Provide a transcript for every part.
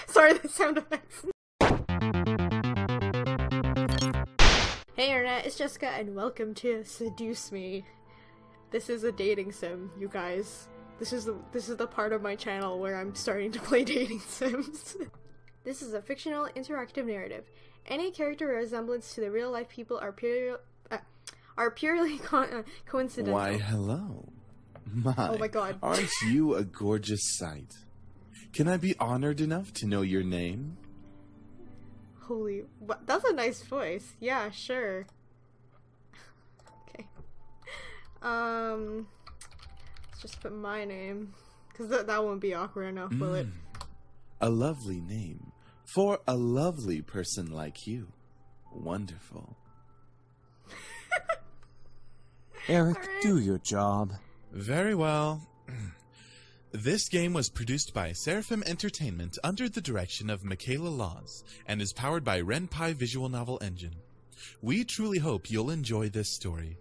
Sorry, the sound effects. Hey Internet, it's Jessica and welcome to Seduce Me. This is a dating sim, you guys. This is the part of my channel where I'm starting to play dating sims. This is a fictional interactive narrative. Any character resemblance to the real life people are purely coincidental. Why, hello. Oh my god. Aren't you a gorgeous sight? Can I be honored enough to know your name? Holy, that's a nice voice. Yeah, sure. Okay. Let's just put my name, because that won't be awkward enough, will it? A lovely name for a lovely person like you. Wonderful. Erik, do your job. Very well. This game was produced by Seraphim Entertainment under the direction of Michaela Laws and is powered by Ren'Py Visual Novel Engine. We truly hope you'll enjoy this story.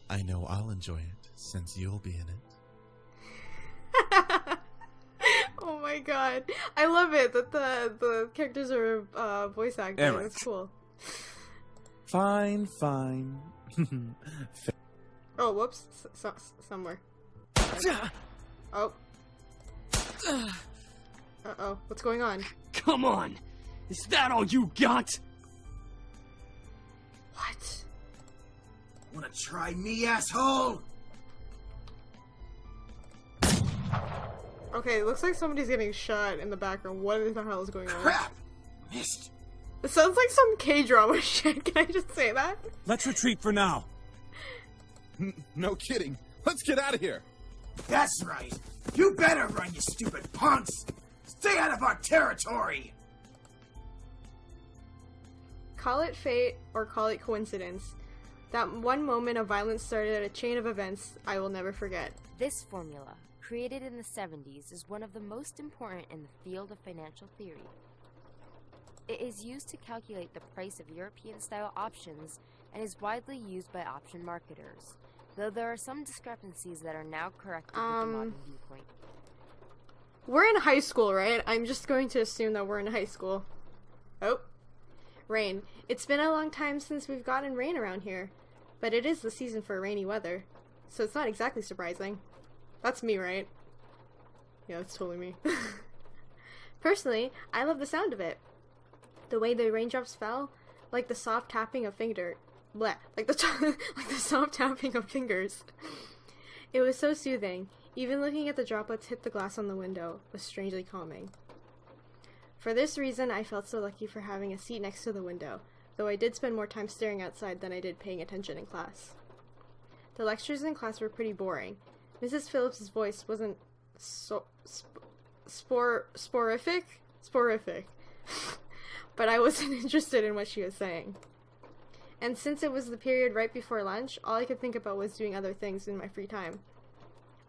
I know I'll enjoy it since you'll be in it. Oh my god. I love it that the characters are voice acting. Erik. That's cool. Fine, fine. Oh, whoops. Somewhere. Oh. Uh-oh. What's going on? Come on! Is that all you got? What? Wanna try me, asshole? Okay, it looks like somebody's getting shot in the background. What the hell is going on? Crap! Missed. It sounds like some K-drama shit. Can I just say that? Let's retreat for now. No kidding. Let's get out of here. That's right. You better run, you stupid punks! Stay out of our territory! Call it fate or call it coincidence. That one moment of violence started a chain of events I will never forget. This formula, created in the 70s, is one of the most important in the field of financial theory. It is used to calculate the price of European-style options and is widely used by option marketers, though there are some discrepancies that are now corrected with the modern viewpoint. We're in high school, right? I'm just going to assume that we're in high school. Oh. Rain. It's been a long time since we've gotten rain around here, but it is the season for rainy weather, so it's not exactly surprising. That's me, right? Yeah, that's totally me. Personally, I love the sound of it. The way the raindrops fell, like the soft tapping of fingers. Like the soft tapping of fingers. It was so soothing. Even looking at the droplets hit the glass on the window was strangely calming. For this reason, I felt so lucky for having a seat next to the window, though I did spend more time staring outside than I did paying attention in class. The lectures in class were pretty boring. Mrs. Phillips's voice wasn't so sporific, but I wasn't interested in what she was saying. And since it was the period right before lunch, all I could think about was doing other things in my free time.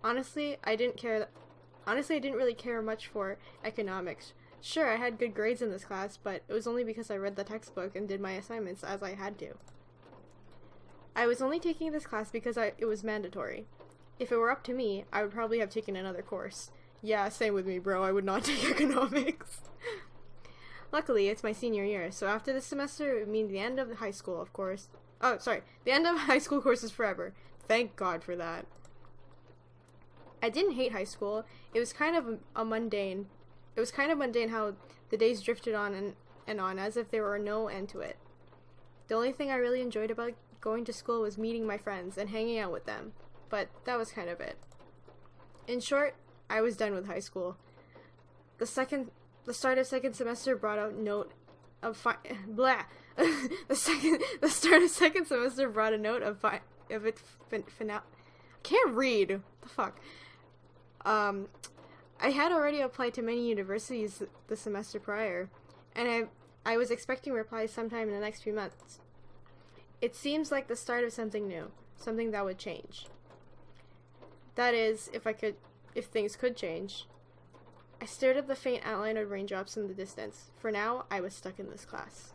Honestly, I didn't really care much for economics. Sure, I had good grades in this class, but it was only because I read the textbook and did my assignments as I had to. I was only taking this class because it was mandatory. If it were up to me, I would probably have taken another course. Yeah, same with me, bro. I would not take economics. Luckily, it's my senior year, so after this semester, it would mean the end of high school, of course. Oh, sorry. The end of high school courses forever. Thank God for that. I didn't hate high school. It was kind of mundane. It was kind of mundane how the days drifted on and on, as if there were no end to it. The only thing I really enjoyed about going to school was meeting my friends and hanging out with them, but that was kind of it. In short, I was done with high school. The start of second semester brought a note of the start of second semester brought a note of its finale. Can't read. What the fuck? I had already applied to many universities the semester prior, and I was expecting replies sometime in the next few months. It seems like the start of something new, something that would change. That is, if things could change. I stared at the faint outline of raindrops in the distance. For now, I was stuck in this class.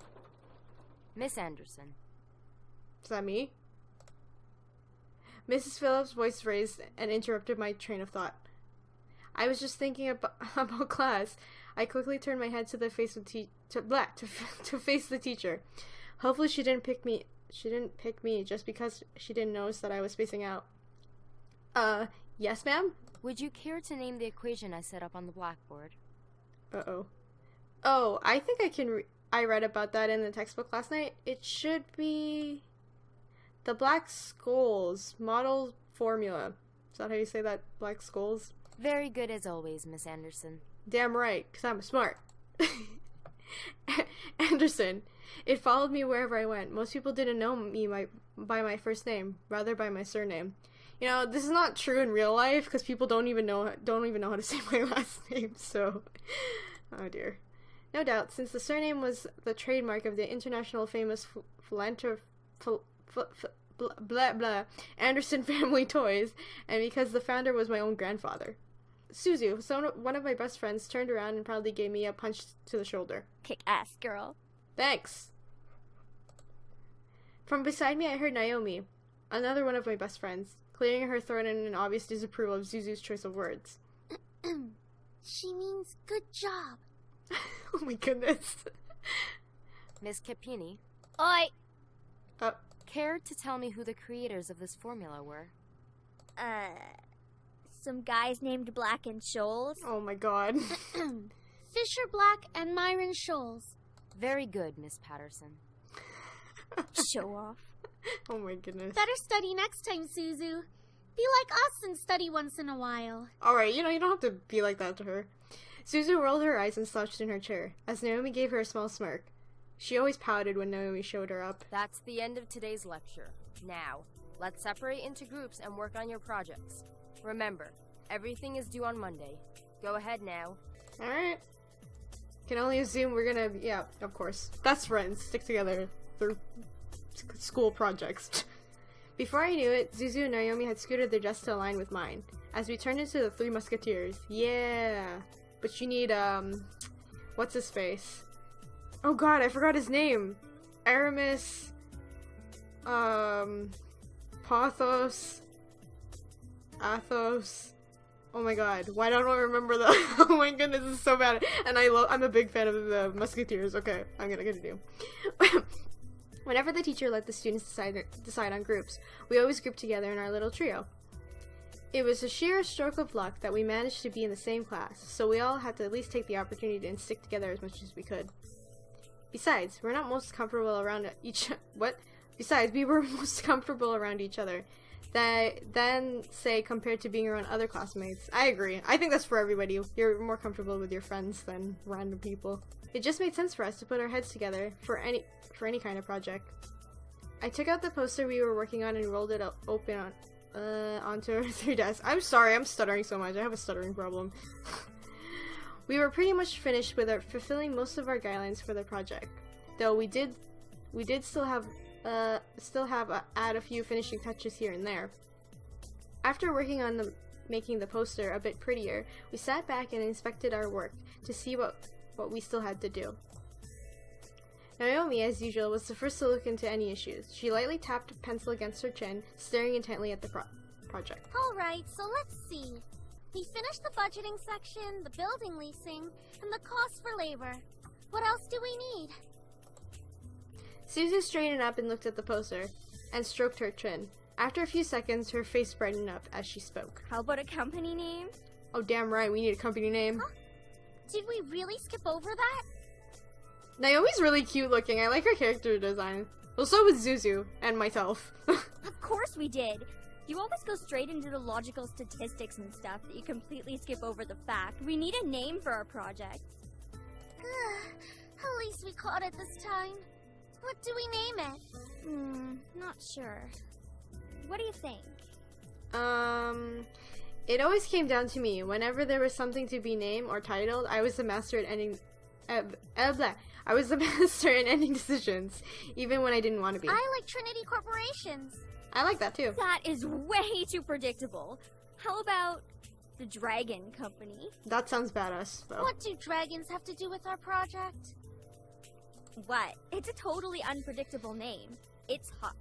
Miss Anderson. Is that me? Mrs. Phillips' voice raised and interrupted my train of thought. I was just thinking about class. I quickly turned my head to the face of to face the teacher. Hopefully she didn't pick me. She didn't pick me just because she didn't notice that I was spacing out. Yes, ma'am? Would you care to name the equation I set up on the blackboard? Uh-oh. Oh, I think I can I read about that in the textbook last night. It should be the Black Skulls model formula. Is that how you say that? Black Skulls? Very good as always, Miss Anderson. Damn right, because I'm smart. Anderson. It followed me wherever I went. Most people didn't know me by my first name, rather by my surname. You know, this is not true in real life because people don't even know how to say my last name. So, oh dear. No doubt, since the surname was the trademark of the international famous Anderson Family Toys, and because the founder was my own grandfather. Suzu, one of my best friends, turned around and proudly gave me a punch to the shoulder. Kick ass, girl. Thanks. From beside me, I heard Naomi, another one of my best friends, clearing her throat in an obvious disapproval of Zuzu's choice of words. She means good job. Oh my goodness. Miss Capini. Oi! Care to tell me who the creators of this formula were? Some guys named Black and Scholes. Oh my god. Fisher Black and Myron Scholes. Very good, Miss Patterson. Show off. Oh my goodness. Better study next time, Suzu. Be like us and study once in a while. Alright, you don't have to be like that to her. Suzu rolled her eyes and slouched in her chair, as Naomi gave her a small smirk. She always pouted when Naomi showed her up. That's the end of today's lecture. Now, let's separate into groups and work on your projects. Remember, everything is due on Monday. Go ahead now. Alright. Can only assume we're gonna, yeah, of course. Best friends, stick together through school projects. Before I knew it, Zuzu and Naomi had scooted their desks to align with mine, as we turned into the Three Musketeers. Yeah! But you need, what's his face? Oh god, I forgot his name! Aramis, Pothos, Athos. Oh my god, why don't I remember the- Oh my goodness, this is so bad. And I'm a big fan of the Musketeers. Okay, I'm gonna do. Whenever the teacher let the students decide on groups, we always grouped together in our little trio. It was a sheer stroke of luck that we managed to be in the same class, so we all had to at least take the opportunity and stick together as much as we could. Besides, we were most comfortable around each other than, say, compared to being around other classmates. I agree. I think that's for everybody. You're more comfortable with your friends than random people. It just made sense for us to put our heads together for any kind of project. I took out the poster we were working on and rolled it open onto our three desks. I'm sorry, I'm stuttering so much. I have a stuttering problem. We were pretty much finished with fulfilling most of our guidelines for the project, though we did still have add a few finishing touches here and there. After working on making the poster a bit prettier, we sat back and inspected our work to see what we still had to do. Naomi, as usual, was the first to look into any issues. She lightly tapped a pencil against her chin, staring intently at the project. Alright, so let's see. We finished the budgeting section, the building leasing, and the cost for labor. What else do we need? Suzu straightened up and looked at the poster, and stroked her chin. After a few seconds, her face brightened up as she spoke. How about a company name? Oh, damn right, we need a company name. Huh? Did we really skip over that? Naomi's really cute looking. I like her character design. Well, so was Zuzu, and myself. Of course we did. You always go straight into the logical statistics and stuff that you completely skip over the fact. We need a name for our project. At least we caught it this time. What do we name it? Not sure. What do you think? It always came down to me. Whenever there was something to be named or titled, I was the master at ending... I was the master in ending decisions, even when I didn't want to be. I like Trinity Corporations. I like that too. That is way too predictable. How about the Dragon Company? That sounds badass, though. What do dragons have to do with our project? What? It's a totally unpredictable name. It's hot.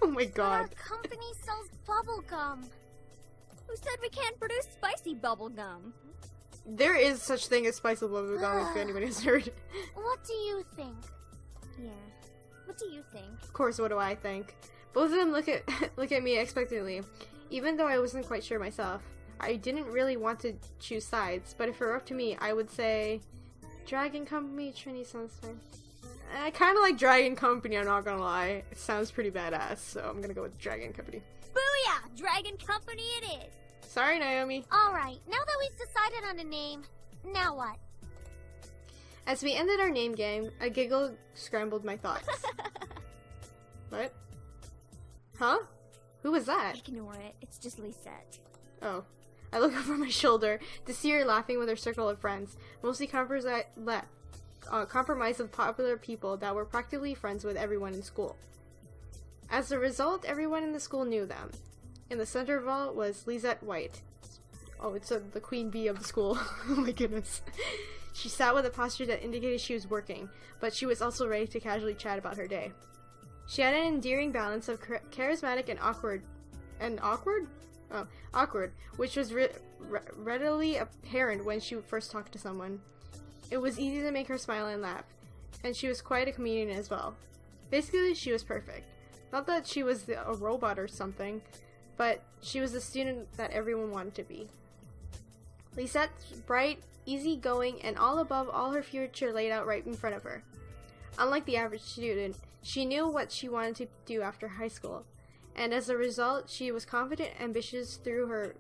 Oh my god. But our company sells bubble gum. Who said we can't produce spicy bubblegum? There is such thing as spicy bubblegum, if anybody has heard. What do you think? Yeah. What do you think? Of course, what do I think? Both of them look at me expectantly, even though I wasn't quite sure myself. I didn't really want to choose sides, but if it were up to me, I would say Dragon Company, Trini sounds fine. I kind of like Dragon Company, I'm not gonna lie. It sounds pretty badass, so I'm gonna go with Dragon Company. Booyah! Dragon Company it is! Sorry, Naomi. Alright, now that we've decided on a name, now what? As we ended our name game, a giggle scrambled my thoughts. What? Huh? Who was that? Ignore it. It's just Lisette. Oh. I look over my shoulder to see her laughing with her circle of friends, mostly compromised of popular people that were practically friends with everyone in school. As a result, everyone in the school knew them. In the center of all was Lisette White. Oh, it's the queen bee of the school. Oh my goodness. She sat with a posture that indicated she was working, but she was also ready to casually chat about her day. She had an endearing balance of charismatic and awkward, which was readily apparent when she first talked to someone. It was easy to make her smile and laugh, and she was quite a comedian as well. Basically, she was perfect. Not that she was a robot or something, but she was the student that everyone wanted to be. Lisette's bright, easygoing, and all above all her future laid out right in front of her. Unlike the average student, she knew what she wanted to do after high school, and as a result, she was confident, ambitious through her,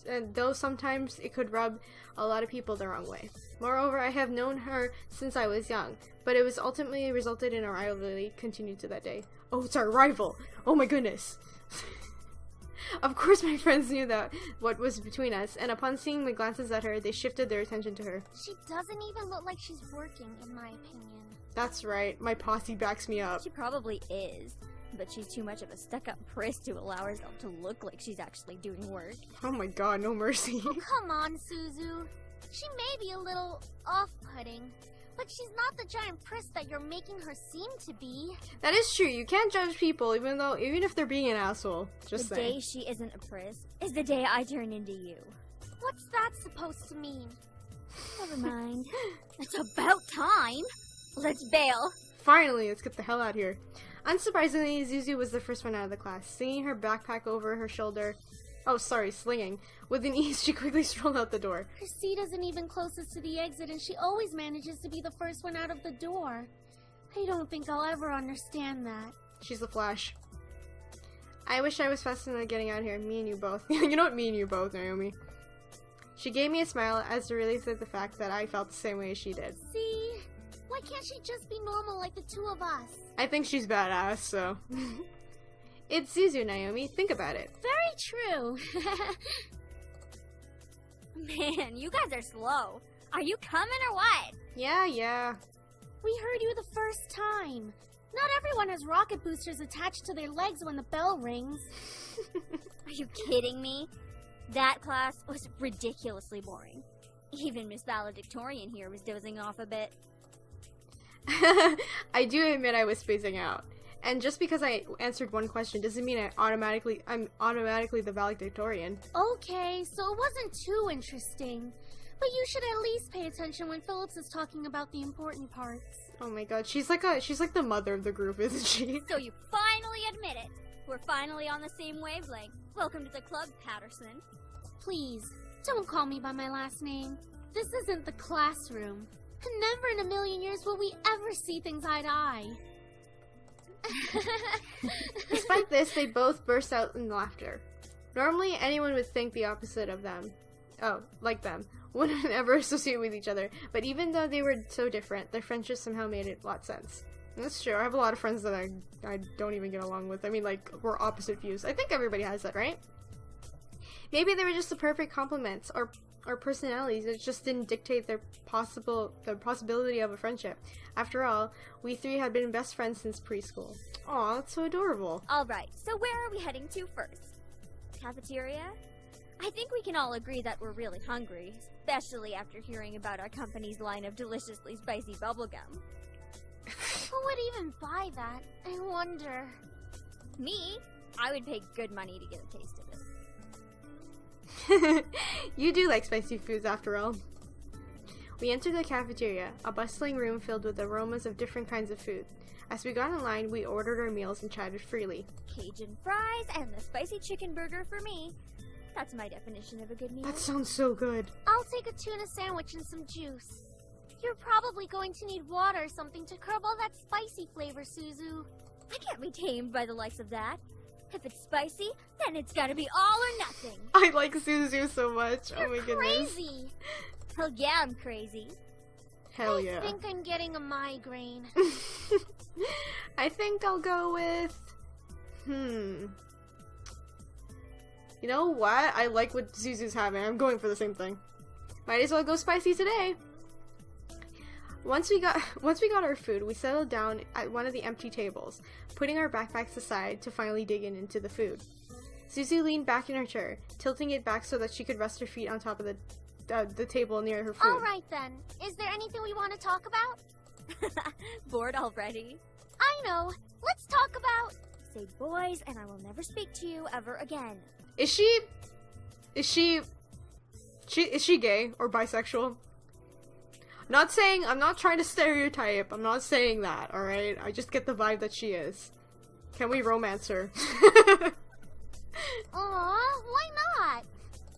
and though sometimes it could rub a lot of people the wrong way. Moreover, I have known her since I was young, but it was ultimately resulted in a rivalry continued to that day. Oh, it's our rival! Oh my goodness! Of course my friends knew that what was between us, and upon seeing my glances at her, they shifted their attention to her. She doesn't even look like she's working, in my opinion. That's right, my posse backs me up. She probably is, but she's too much of a stuck-up priss to allow herself to look like she's actually doing work. Oh my god, no mercy. Oh, come on, Suzu. She may be a little off-putting, but she's not the giant priss that you're making her seem to be. That is true, you can't judge people even if they're being an asshole. Just the saying. day she isn't a priss is the day I turn into you. What's that supposed to mean? Never mind. It's about time. Let's bail. Finally, let's get the hell out of here. Unsurprisingly, Zuzu was the first one out of the class, slinging her backpack over her shoulder. Oh, sorry, slinging. With an ease, she quickly strolled out the door. Her seat isn't even closest to the exit, and she always manages to be the first one out of the door. I don't think I'll ever understand that. She's the Flash. I wish I was fast enough getting out of here. Me and you both. You know what? Me and you both, Naomi. She gave me a smile as a relief at the fact that I felt the same way as she did. See? Why can't she just be normal like the two of us? I think she's badass, so... It's Zuzu, Naomi. Think about it. Very true. Man, you guys are slow. Are you coming or what? Yeah. We heard you the first time. Not everyone has rocket boosters attached to their legs when the bell rings. Are you kidding me? That class was ridiculously boring. Even Miss Valedictorian here was dozing off a bit. I do admit I was spacing out. And just because I answered one question doesn't mean I'm automatically the valedictorian. Okay, so it wasn't too interesting. But you should at least pay attention when Phillips is talking about the important parts. Oh my god, she's like the mother of the group, isn't she? So you finally admit it. We're finally on the same wavelength. Welcome to the club, Patterson. Please, don't call me by my last name. This isn't the classroom. And never in a million years will we ever see things eye to eye. Despite this, they both burst out in laughter. Normally, anyone would think the opposite of them. Oh, like them. Wouldn't ever associate with each other. But even though they were so different, their friendship somehow made a lot of sense. And that's true. I have a lot of friends that I don't even get along with. I mean, like, we're opposite views. I think everybody has that, right? Maybe they were just the perfect complements, or personalities that just didn't dictate the possibility of a friendship. After all, we three had been best friends since preschool. Aw, that's so adorable. Alright, so where are we heading to first? Cafeteria? I think we can all agree that we're really hungry, especially after hearing about our company's line of deliciously spicy bubblegum. Who would even buy that? I wonder. Me? I would pay good money to get a taste of it. You do like spicy foods after all. We entered the cafeteria, a bustling room filled with aromas of different kinds of food. As we got in line, we ordered our meals and chatted freely. Cajun fries and the spicy chicken burger for me. That's my definition of a good meal. That sounds so good. I'll take a tuna sandwich and some juice. You're probably going to need water or something to curb all that spicy flavor, Suzu. I can't be tamed by the likes of that. If it's spicy, then it's gotta be all or nothing. I like Suzu so much. You're oh my goodness. crazy. Hell yeah, I'm crazy. Hell yeah. I think I'm getting a migraine. I think I'll go with... You know what? I like what Suzu's having. I'm going for the same thing. Might as well go spicy today. Once we got our food, we settled down at one of the empty tables, putting our backpacks aside to finally dig into the food. Suzu leaned back in her chair, tilting it back so that she could rest her feet on top of the table near her food. Alright then. Is there anything we want to talk about? Bored already? I know. Let's talk about... Say boys, and I will never speak to you ever again. Is she gay or bisexual? I'm not trying to stereotype. I'm not saying that, alright? I just get the vibe that she is. Can we romance her? Aw, why not?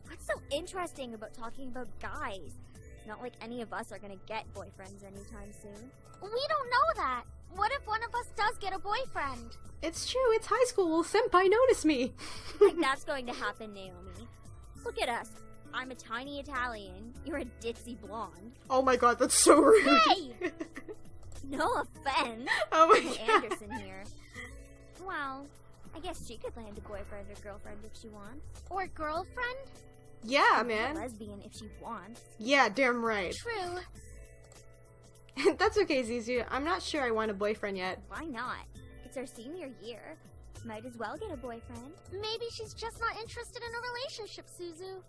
What's so interesting about talking about guys? It's not like any of us are gonna get boyfriends anytime soon. We don't know that. What if one of us does get a boyfriend? It's true, it's high school. Will senpai notice me? Like that's going to happen, Naomi. Look at us. I'm a tiny Italian. You're a ditzy blonde. Oh my god, that's so rude. Hey! No offense. Oh my god. Anderson here. Well, I guess she could land a boyfriend or girlfriend if she wants. Or girlfriend? Yeah, A man. lesbian if she wants. Yeah, damn right. True. That's okay, Zizu. I'm not sure I want a boyfriend yet. Why not? It's our senior year. Might as well get a boyfriend. Maybe she's just not interested in a relationship, Suzu.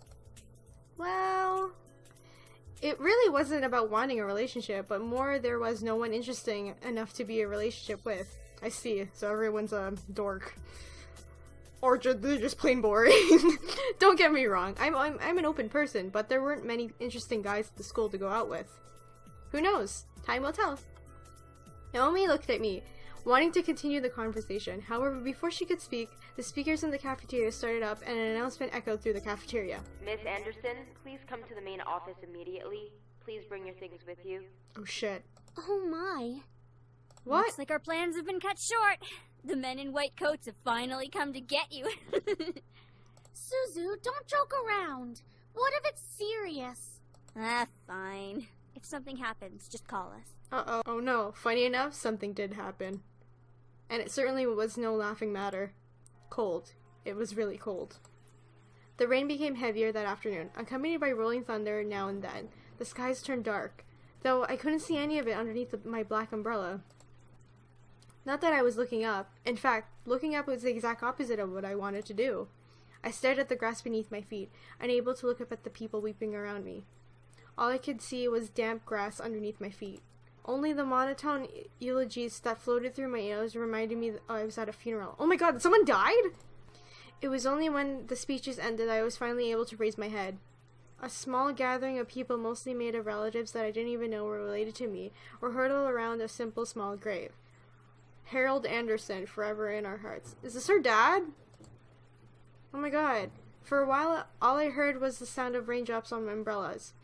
Well, it really wasn't about wanting a relationship, but more there was no one interesting enough to be a relationship with. I see. So everyone's a dork. Or they're just plain boring. Don't get me wrong. I'm an open person, but there weren't many interesting guys at the school to go out with. Who knows? Time will tell. Naomi looked at me, wanting to continue the conversation. However, before she could speak, the speakers in the cafeteria started up and an announcement echoed through the cafeteria. Miss Anderson, please come to the main office immediately. Please bring your things with you. Oh shit. Oh my. What? Looks like our plans have been cut short. The men in white coats have finally come to get you. Suzu, don't joke around. What if it's serious? Ah, fine. If something happens, just call us. Uh-oh. Oh no. Funny enough, something did happen. And it certainly was no laughing matter. Cold. It was really cold. The rain became heavier that afternoon, accompanied by rolling thunder now and then. The skies turned dark, though I couldn't see any of it underneath my black umbrella. Not that I was looking up. In fact, looking up was the exact opposite of what I wanted to do. I stared at the grass beneath my feet, unable to look up at the people weeping around me. All I could see was damp grass underneath my feet. Only the monotone eulogies that floated through my ears reminded me that I was at a funeral. Oh my god, someone died?! It was only when the speeches ended that I was finally able to raise my head. A small gathering of people, mostly made of relatives that I didn't even know were related to me, were huddled around a simple small grave. Harold Anderson, forever in our hearts. Is this her dad? Oh my god. For a while, all I heard was the sound of raindrops on umbrellas.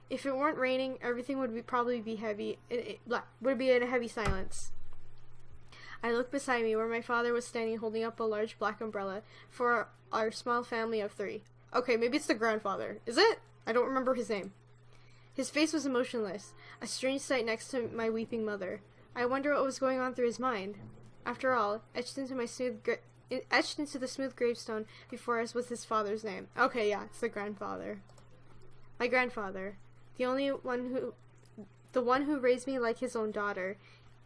If it weren't raining, everything would probably be heavy. Would be in a heavy silence. I looked beside me, where my father was standing holding up a large black umbrella for our small family of 3. Okay, maybe it's the grandfather. Is it? I don't remember his name. His face was emotionless, a strange sight next to my weeping mother. I wonder what was going on through his mind. After all, etched into the smooth gravestone before us was his father's name. Okay, yeah, it's the grandfather. My grandfather, the one who raised me like his own daughter,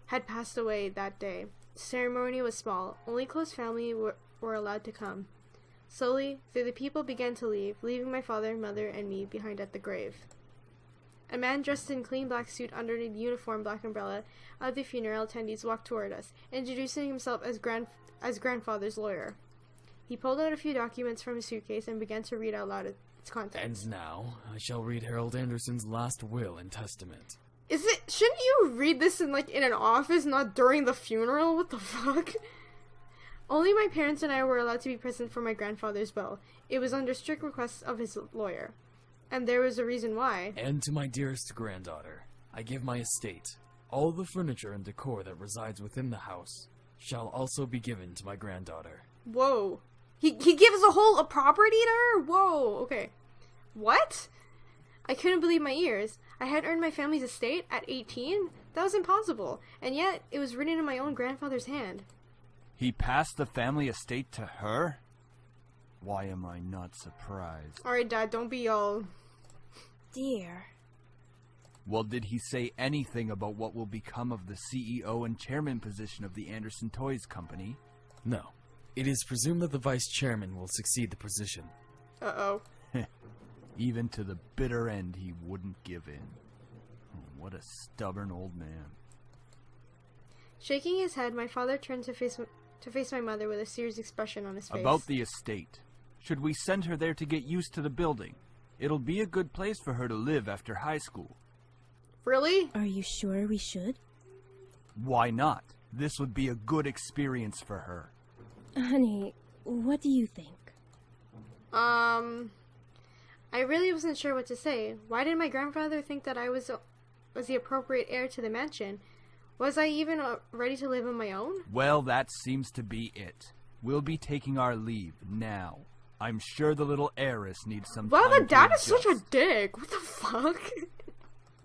had passed away that day. The ceremony was small. Only close family were allowed to come. Slowly, the people began to leave, leaving my father, mother, and me behind at the grave. A man dressed in clean black suit under the uniform black umbrella of the funeral attendees walked toward us, introducing himself as grandfather's lawyer. He pulled out a few documents from his suitcase and began to read out loud its contents. And now, I shall read Harold Anderson's last will and testament. Shouldn't you read this in an office, not during the funeral? What the fuck? Only my parents and I were allowed to be present for my grandfather's will. It was under strict request of his lawyer. And there was a reason why. And to my dearest granddaughter, I give my estate. All the furniture and decor that resides within the house shall also be given to my granddaughter. Whoa. He gives a property to her? Whoa, okay. What? I couldn't believe my ears. I had earned my family's estate at 18? That was impossible. And yet, it was written in my own grandfather's hand. He passed the family estate to her? Why am I not surprised? Alright, Dad, don't be all... Dear. Well, did he say anything about what will become of the CEO and chairman position of the Anderson Toys Company? No. It is presumed that the vice chairman will succeed the position. Uh-oh. Even to the bitter end, he wouldn't give in. What a stubborn old man. Shaking his head, my father turned to face my mother with a serious expression on his face. About the estate. Should we send her there to get used to the building? It'll be a good place for her to live after high school. Really? Are you sure we should? Why not? This would be a good experience for her. Honey, what do you think? I really wasn't sure what to say. Why did my grandfather think that I was the appropriate heir to the mansion? Was I even ready to live on my own? Well, that seems to be it. We'll be taking our leave now. I'm sure the little heiress needs some time. Well, the dad is adjust. such a dick. What the fuck?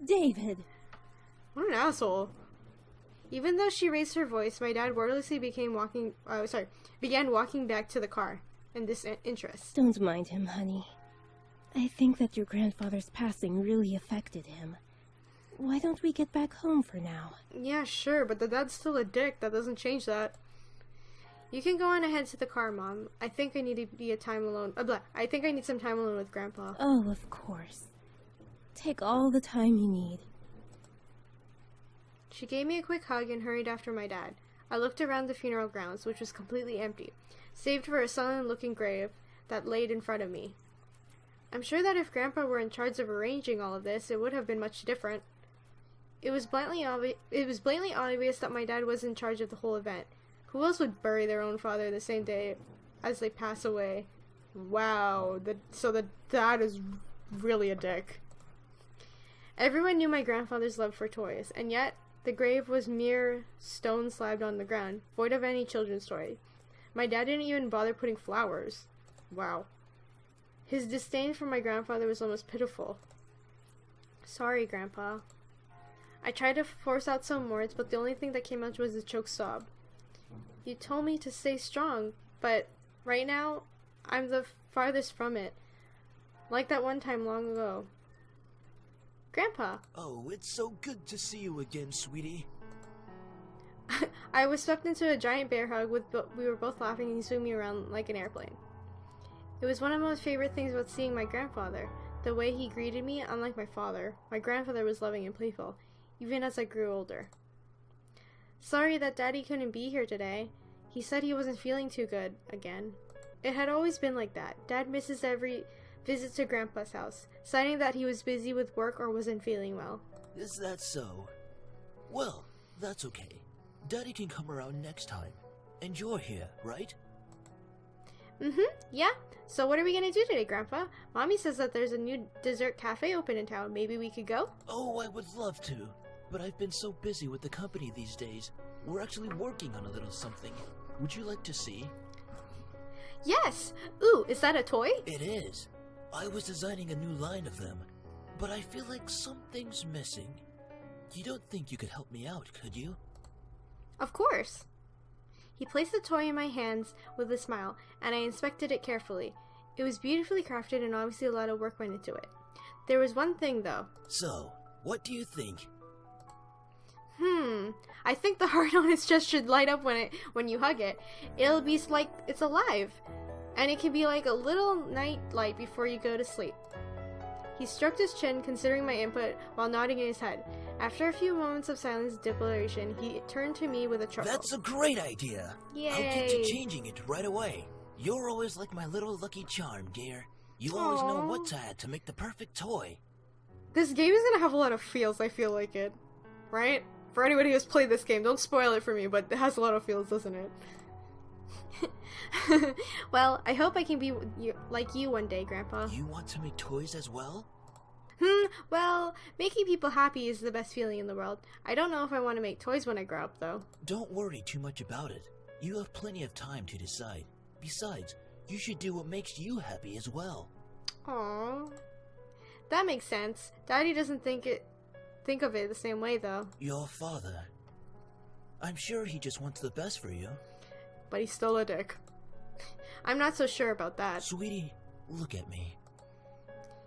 David. What an asshole. Even though she raised her voice, my dad wordlessly began walking back to the car in disinterest. Don't mind him, honey. I think that your grandfather's passing really affected him. Why don't we get back home for now? Yeah, sure, but the dad's still a dick. That doesn't change that. You can go on ahead to the car, Mom. I think I need to be time alone. I think I need some time alone with Grandpa. Oh, of course. Take all the time you need. She gave me a quick hug and hurried after my dad. I looked around the funeral grounds, which was completely empty, save for a sullen-looking grave that laid in front of me. I'm sure that if Grandpa were in charge of arranging all of this, it would have been much different. It was blatantly obvious that my dad was in charge of the whole event. Who else would bury their own father the same day as they pass away? Wow, so the dad is really a dick. Everyone knew my grandfather's love for toys, and yet the grave was mere stone slabbed on the ground, void of any children's toy. My dad didn't even bother putting flowers. Wow. His disdain for my grandfather was almost pitiful. Sorry, Grandpa. I tried to force out some words, but the only thing that came out was a choked sob. You told me to stay strong, but right now, I'm the farthest from it. Like that one time long ago. Grandpa! Oh, it's so good to see you again, sweetie. I was swept into a giant bear hug. We were both laughing and he swung me around like an airplane. It was one of my most favorite things about seeing my grandfather. The way he greeted me, unlike my father, my grandfather was loving and playful, even as I grew older. Sorry that Daddy couldn't be here today. He said he wasn't feeling too good, again. It had always been like that. Dad misses every visit to Grandpa's house, citing that he was busy with work or wasn't feeling well. Is that so? Well, that's okay. Daddy can come around next time. And you're here, right? Yeah. So what are we gonna do today, Grandpa? Mommy says that there's a new dessert cafe open in town. Maybe we could go? Oh, I would love to. But I've been so busy with the company these days. We're actually working on a little something. Would you like to see? Yes! Ooh, is that a toy? It is. I was designing a new line of them, but I feel like something's missing. You don't think you could help me out, could you? Of course. He placed the toy in my hands with a smile, and I inspected it carefully. It was beautifully crafted and obviously a lot of work went into it. There was one thing, though. So, what do you think? I think the heart on its chest should light up when you hug it. It'll be like it's alive. And it can be like a little night light before you go to sleep. He stroked his chin, considering my input, while nodding his head. After a few moments of silence and deliberation, he turned to me with a chuckle. That's a great idea! Yay! I'll get to changing it right away. You're always like my little lucky charm, dear. You always know what to add to make the perfect toy. This game is gonna have a lot of feels, I feel like it. Right? For anybody who's played this game, don't spoil it for me, but it has a lot of feels, doesn't it? Well, I hope I can be like you one day, Grandpa. You want to make toys as well? Well, making people happy is the best feeling in the world. I don't know if I want to make toys when I grow up, though. Don't worry too much about it. You have plenty of time to decide. Besides, you should do what makes you happy as well. Aww. That makes sense. Daddy doesn't think of it the same way, though. Your father. I'm sure he just wants the best for you. But he's still a dick. I'm not so sure about that. Sweetie, look at me.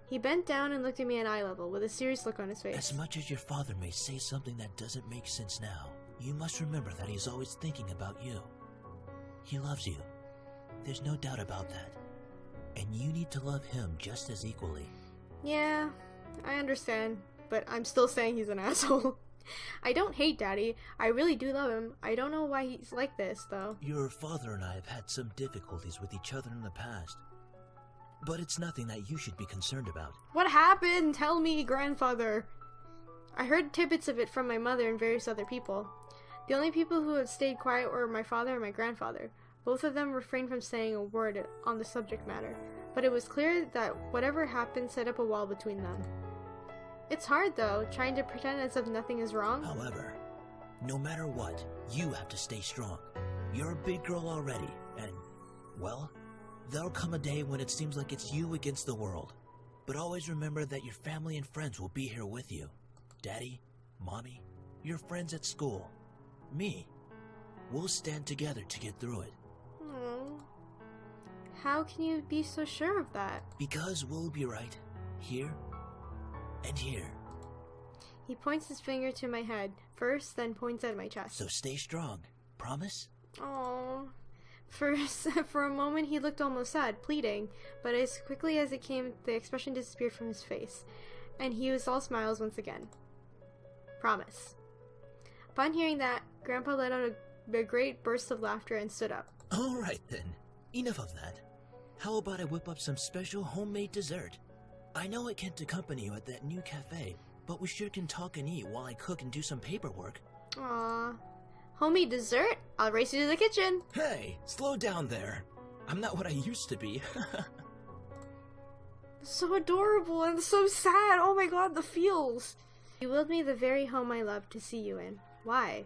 He bent down and looked at me at eye level with a serious look on his face. As much as your father may say something that doesn't make sense now, you must remember that he's always thinking about you. He loves you. There's no doubt about that. And you need to love him just as equally. Yeah, I understand, but I'm still saying he's an asshole. I don't hate Daddy. I really do love him. I don't know why he's like this, though. Your father and I have had some difficulties with each other in the past. But it's nothing that you should be concerned about. What happened? Tell me, Grandfather. I heard tidbits of it from my mother and various other people. The only people who had stayed quiet were my father and my grandfather. Both of them refrained from saying a word on the subject matter, but it was clear that whatever happened set up a wall between them. It's hard, though, trying to pretend as if nothing is wrong. However, no matter what, you have to stay strong. You're a big girl already, and, well, there'll come a day when it seems like it's you against the world. But always remember that your family and friends will be here with you. Daddy, Mommy, your friends at school, me. We'll stand together to get through it. Aww. How can you be so sure of that? Because we'll be right here and here. He points his finger to my head first, then points at my chest. So stay strong. Promise? Aww. For a moment he looked almost sad, pleading, but as quickly as it came, the expression disappeared from his face, and he was all smiles once again. Promise. Upon hearing that, Grandpa let out a great burst of laughter and stood up. Alright then. Enough of that. How about I whip up some special homemade dessert? I know I can't accompany you at that new cafe, but we sure can talk and eat while I cook and do some paperwork. Aww. Homemade dessert? I'll race you to the kitchen. Hey, slow down there. I'm not what I used to be. So adorable and so sad. Oh my god, the feels. You willed me the very home I loved to see you in. Why?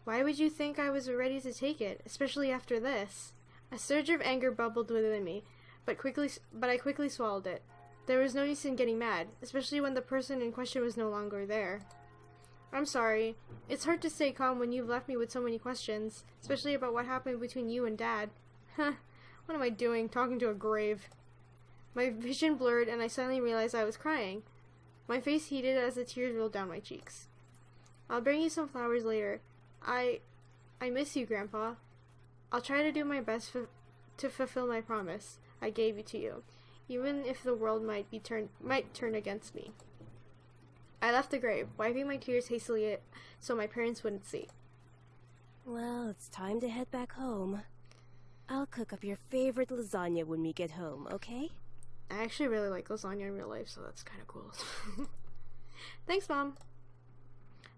Why would you think I was ready to take it, especially after this? A surge of anger bubbled within me, but I quickly swallowed it. There was no use in getting mad, especially when the person in question was no longer there. I'm sorry. It's hard to stay calm when you've left me with so many questions, especially about what happened between you and Dad. Huh, what am I doing, talking to a grave? My vision blurred and I suddenly realized I was crying. My face heated as the tears rolled down my cheeks. I'll bring you some flowers later. I miss you, Grandpa. I'll try to do my best to fulfill my promise I gave to you, even if the world might turn against me. I left the grave, wiping my tears hastily so my parents wouldn't see. Well, it's time to head back home. I'll cook up your favorite lasagna when we get home, okay? I actually really like lasagna in real life, so that's kind of cool. Thanks, Mom.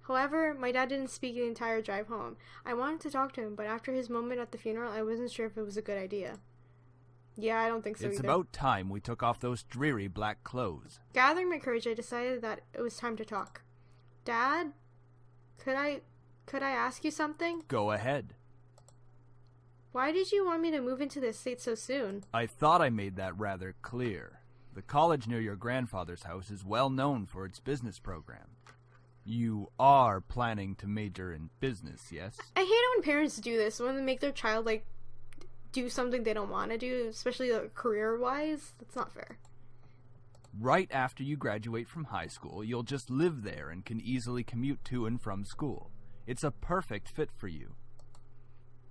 However, my dad didn't speak the entire drive home. I wanted to talk to him, but after his moment at the funeral, I wasn't sure if it was a good idea. Yeah, I don't think so It's either. about time we took off those dreary black clothes. Gathering my courage, I decided that it was time to talk. Dad, could I ask you something? Go ahead. Why did you want me to move into this state so soon? I thought I made that rather clear. The college near your grandfather's house is well known for its business program. You are planning to major in business, yes? I hate it when parents do this, when they make their child, do something they don't want to do, especially career-wise. That's not fair. Right after you graduate from high school, you'll just live there and can easily commute to and from school. It's a perfect fit for you.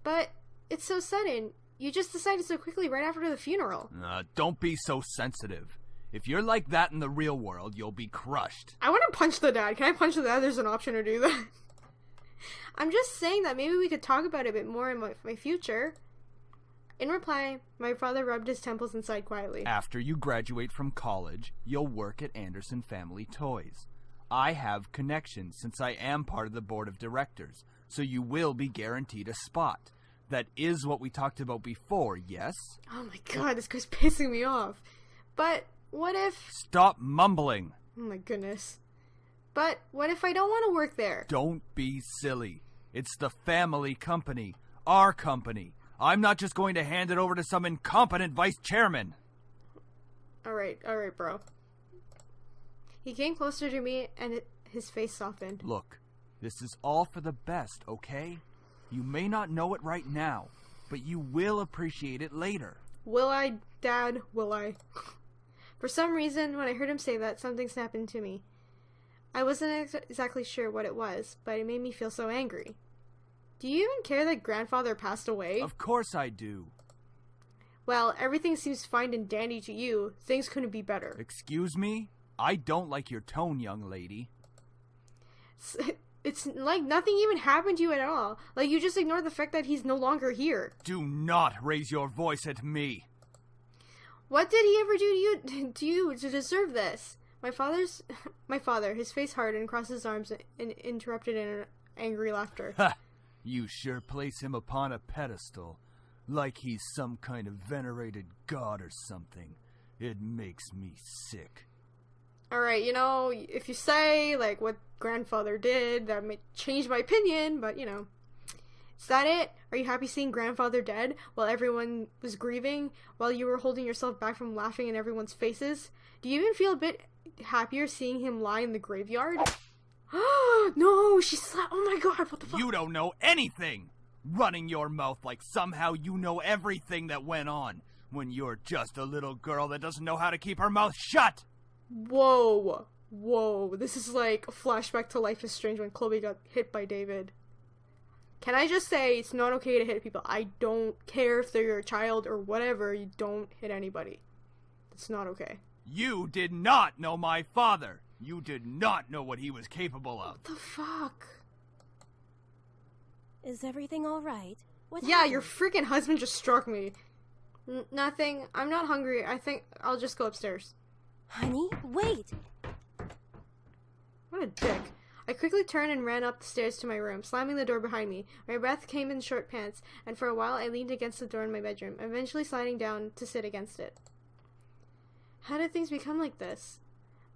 But it's so sudden. You just decided so quickly right after the funeral. Don't be so sensitive. If you're like that in the real world, you'll be crushed. I want to punch the dad. Can I punch the dad? There's an option to do that. I'm just saying that maybe we could talk about it a bit more in my future. In reply, my father rubbed his temples and sighed quietly. After you graduate from college, you'll work at Anderson Family Toys. I have connections since I am part of the board of directors, so you will be guaranteed a spot. That is what we talked about before, yes? Oh my god, this guy's pissing me off. But what if... Stop mumbling. Oh my goodness. But what if I don't want to work there? Don't be silly. It's the family company. Our company. I'm not just going to hand it over to some incompetent vice chairman. Alright, bro. He came closer to me and his face softened. Look, this is all for the best, okay? You may not know it right now, but you will appreciate it later. Will I, Dad? Will I? For some reason, when I heard him say that, something snapped into me. I wasn't exactly sure what it was, but it made me feel so angry. Do you even care that grandfather passed away? Of course I do. Well, everything seems fine and dandy to you. Things couldn't be better. Excuse me? I don't like your tone, young lady. It's like nothing even happened to you at all. Like you just ignored the fact that he's no longer here. Do not raise your voice at me. What did he ever do to you to deserve this? My father, his face hardened, crossed his arms and interrupted in an angry laughter. Ha! You sure place him upon a pedestal, like he's some kind of venerated god or something. It makes me sick. Alright, you know, if you say, like, what grandfather did, that may change my opinion, but, you know. Is that it? Are you happy seeing grandfather dead while everyone was grieving, while you were holding yourself back from laughing in everyone's faces? Do you even feel a bit happier seeing him lie in the graveyard? No, she slapped. Oh my god, what the fuck? You don't know anything! Running your mouth like somehow you know everything that went on, when you're just a little girl that doesn't know how to keep her mouth shut! Whoa. This is like a flashback to Life is Strange when Chloe got hit by David. Can I just say, it's not okay to hit people. I don't care if they're your child or whatever, you don't hit anybody. It's not okay. You did not know my father. You did not know what he was capable of. What the fuck? Is everything alright? Yeah, your freaking husband just struck me. Nothing. I'm not hungry. I think I'll just go upstairs. Honey, wait! What a dick. I quickly turned and ran up the stairs to my room, slamming the door behind me. My breath came in short pants, and for a while I leaned against the door in my bedroom, eventually sliding down to sit against it. How did things become like this?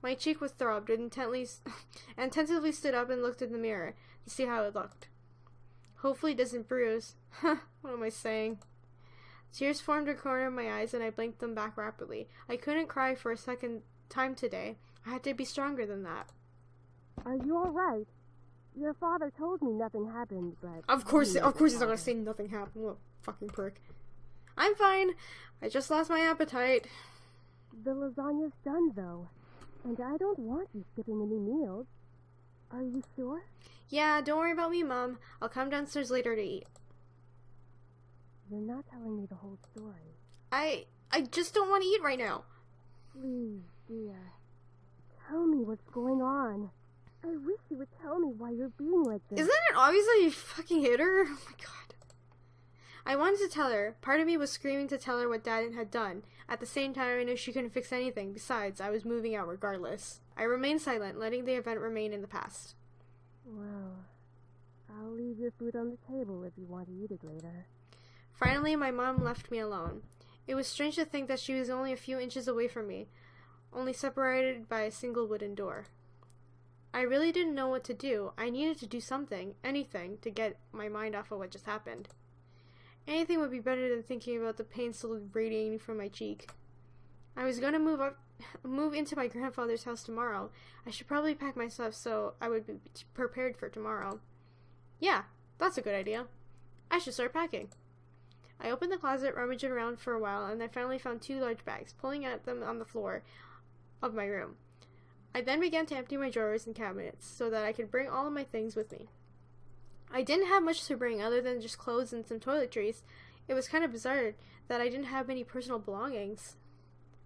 My cheek was throbbed and tentatively stood up and looked in the mirror to see how it looked. Hopefully it doesn't bruise. Huh, what am I saying? Tears formed a corner of my eyes and I blinked them back rapidly. I couldn't cry for a second time today. I had to be stronger than that. Are you alright? Your father told me nothing happened, but... Of course he's not gonna say nothing happened. What a fucking prick. I'm fine. I just lost my appetite. The lasagna's done, though. And I don't want you skipping any meals. Are you sure? Yeah, don't worry about me, Mom. I'll come downstairs later to eat. You're not telling me the whole story. I just don't want to eat right now. Please, dear. Tell me what's going on. I wish you would tell me why you're being like this. Isn't it obvious that you fucking hit her? Oh my god. I wanted to tell her. Part of me was screaming to tell her what Dad had done. At the same time, I knew she couldn't fix anything. Besides, I was moving out regardless. I remained silent, letting the event remain in the past. Well, I'll leave your food on the table if you want to eat it later. Finally, my mom left me alone. It was strange to think that she was only a few inches away from me, only separated by a single wooden door. I really didn't know what to do. I needed to do something, anything, to get my mind off of what just happened. Anything would be better than thinking about the pain still radiating from my cheek. I was going to move into my grandfather's house tomorrow. I should probably pack my stuff so I would be prepared for tomorrow. Yeah, that's a good idea. I should start packing. I opened the closet, rummaged around for a while, and I finally found 2 large bags, pulling at them on the floor of my room. I then began to empty my drawers and cabinets so that I could bring all of my things with me. I didn't have much to bring other than just clothes and some toiletries. It was kind of bizarre that I didn't have many personal belongings.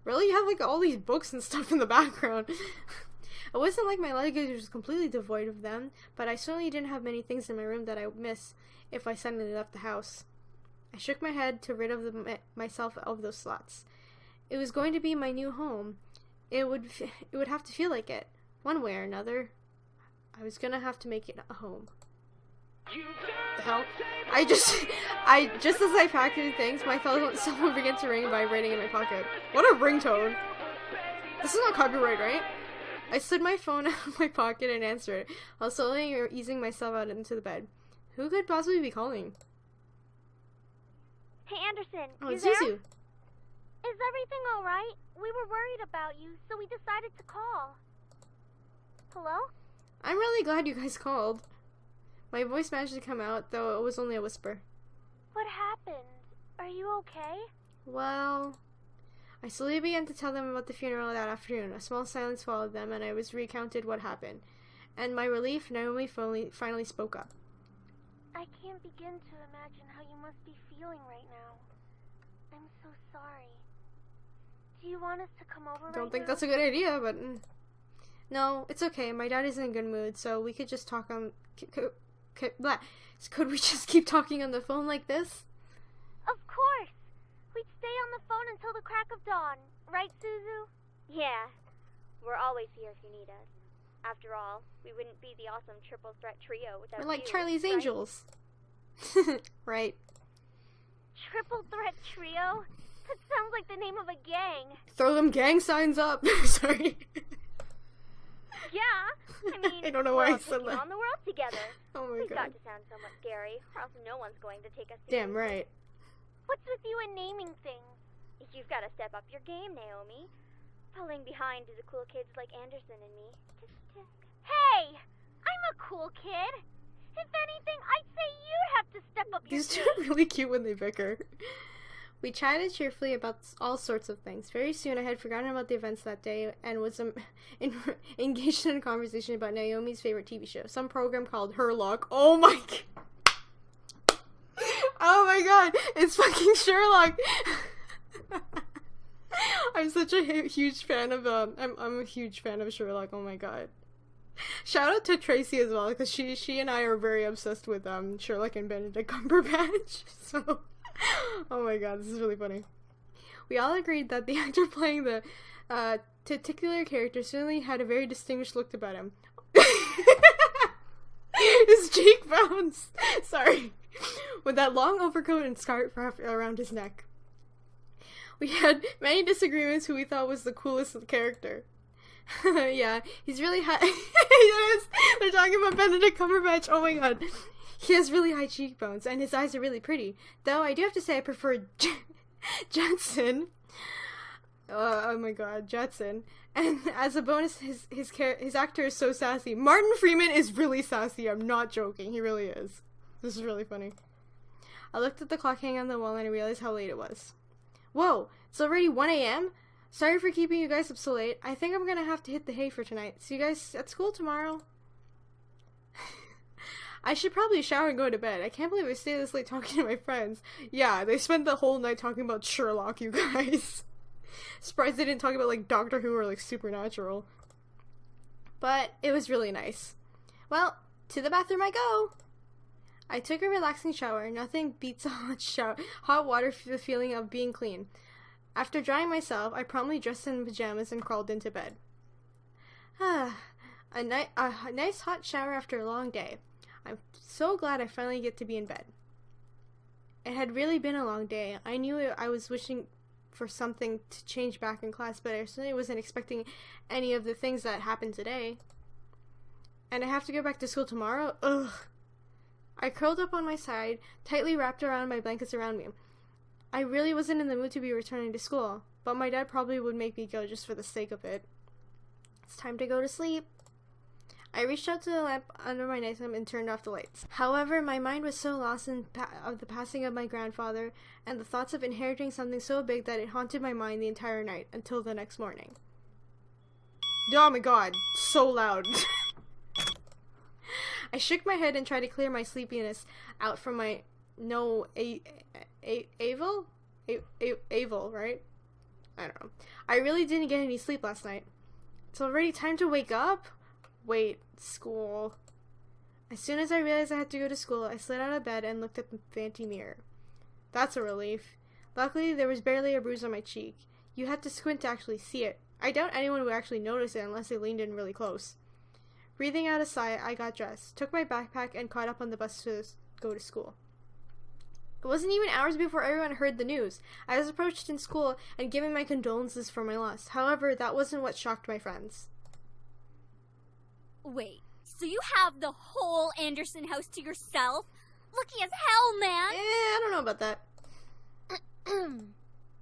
Really? You have like all these books and stuff in the background. It wasn't like my luggage was completely devoid of them, but I certainly didn't have many things in my room that I would miss if I suddenly left the house. I shook my head to rid of myself of those thoughts. It was going to be my new home. It would have to feel like it, one way or another. I was gonna have to make it a home. The hell? Just as I packed these things, my phone began to ring, vibrating in my pocket. What a ringtone! This is not copyright, right? I slid my phone out of my pocket and answered it, while slowly easing myself out into the bed. Who could possibly be calling? Hey Anderson, Oh, you it's there? Zuzu. Is everything alright? We were worried about you, so we decided to call. Hello? I'm really glad you guys called. My voice managed to come out, though it was only a whisper. What happened? Are you okay? Well, I slowly began to tell them about the funeral that afternoon. A small silence followed them, and I was recounted what happened. And my relief, Naomi finally spoke up. I can't begin to imagine how you must be feeling right now. I'm so sorry. Do you want us to come over Don't right think now? that's a good idea, but no, it's okay. My dad is in a good mood, so we could just talk on. Could we just keep talking on the phone like this? Of course! We'd stay on the phone until the crack of dawn. Right, Suzu? Yeah. We're always here if you need us. After all, we wouldn't be the awesome triple threat trio without We're like you, Charlie's right? Angels. Right. Triple threat trio? That sounds like the name of a gang. Throw them gang signs up. Sorry. Yeah, I mean, I don't know We're why I all said taking that. on the world together. Oh my We've got god. to sound somewhat scary, or else no one's going to take us Damn seriously. right. What's with you and naming things? You've got to step up your game, Naomi. Falling behind to the cool kids like Anderson and me. Hey! I'm a cool kid! If anything, I'd say you'd have to step up your These two game. are really cute when they bicker. We chatted cheerfully about all sorts of things. Very soon I had forgotten about the events that day and was engaged in a conversation about Naomi's favorite TV show. Some program called Her Luck. Oh my god. Oh my god. It's fucking Sherlock. I'm such a huge fan of, I'm a huge fan of Sherlock. Oh my god. Shout out to Tracy as well, because she and I are very obsessed with, Sherlock and Benedict Cumberbatch. So... oh my god, this is really funny. We all agreed that the actor playing the titular character certainly had a very distinguished look about him. His cheekbones! Sorry. With that long overcoat and scarf around his neck. We had many disagreements who we thought was the coolest character. Yeah, he's really high. They're talking about Benedict Cumberbatch. Oh my god. He has really high cheekbones, and his eyes are really pretty. Though, I do have to say I prefer Jetson. Oh my god, Jetson. And as a bonus, his actor is so sassy. Martin Freeman is really sassy, I'm not joking. He really is. This is really funny. I looked at the clock hanging on the wall, and I realized how late it was. Whoa, it's already 1 a.m.? Sorry for keeping you guys up so late. I think I'm gonna have to hit the hay for tonight. See you guys at school tomorrow. I should probably shower and go to bed. I can't believe I stayed this late talking to my friends. Yeah, they spent the whole night talking about Sherlock, you guys. Surprised they didn't talk about, like, Doctor Who or, like, Supernatural. But it was really nice. Well, to the bathroom I go! I took a relaxing shower. Nothing beats a hot water for the feeling of being clean. After drying myself, I promptly dressed in pajamas and crawled into bed. A nice hot shower after a long day. I'm so glad I finally get to be in bed. It had really been a long day. I knew I was wishing for something to change back in class, but I certainly wasn't expecting any of the things that happened today. And I have to go back to school tomorrow? Ugh. I curled up on my side, tightly wrapped around my blankets around me. I really wasn't in the mood to be returning to school, but my dad probably would make me go just for the sake of it. It's time to go to sleep. I reached out to the lamp under my nightstand and turned off the lights. However, my mind was so lost in the passing of my grandfather and the thoughts of inheriting something so big that it haunted my mind the entire night until the next morning. Oh my god, so loud. I shook my head and tried to clear my sleepiness out from my Avel, right? I don't know. I really didn't get any sleep last night. It's already time to wake up? Wait, school. As soon as I realized I had to go to school, I slid out of bed and looked at the fancy mirror. That's a relief. Luckily, there was barely a bruise on my cheek. You had to squint to actually see it. I doubt anyone would actually notice it unless they leaned in really close. Breathing out a sigh, I got dressed, took my backpack, and caught up on the bus to go to school. It wasn't even hours before everyone heard the news. I was approached in school and given my condolences for my loss. However, that wasn't what shocked my friends. Wait, so you have the whole Anderson house to yourself? Lucky as hell, man! I don't know about that.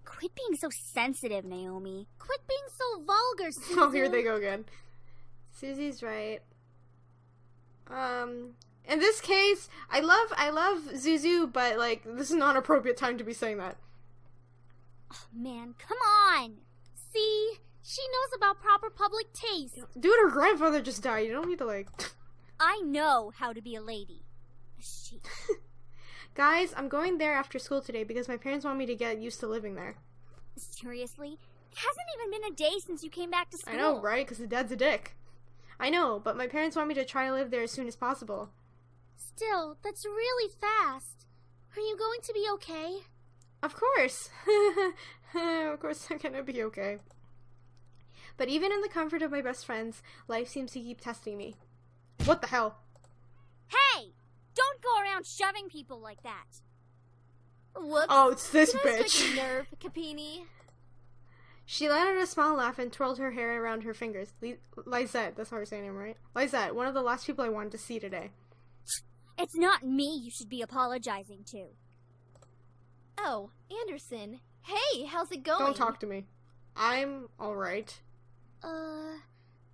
Quit being so sensitive, Naomi. Quit being so vulgar, Suzu. Oh, here they go again. Susie's right. In this case, I love Zuzu, but, like, this is not an appropriate time to be saying that. Oh, man, come on! See? She knows about proper public taste. Dude, her grandfather just died. You don't need to, like... I know how to be a lady. She... Guys, I'm going there after school today because my parents want me to get used to living there. Seriously? It hasn't even been a day since you came back to school. I know, right? Because the dad's a dick. I know, but my parents want me to try to live there as soon as possible. Still, that's really fast. Are you going to be okay? Of course. Of course I'm gonna be okay. But even in the comfort of my best friends, life seems to keep testing me. What the hell? Hey! Don't go around shoving people like that. Whoops. Oh, it's this Did bitch. I strike a nerve, Capini? She let out a small laugh and twirled her hair around her fingers. Lizette, that's how we're saying him, right? Lizette, one of the last people I wanted to see today. It's not me you should be apologizing to. Oh, Anderson. Hey, how's it going? Don't talk to me. I'm alright.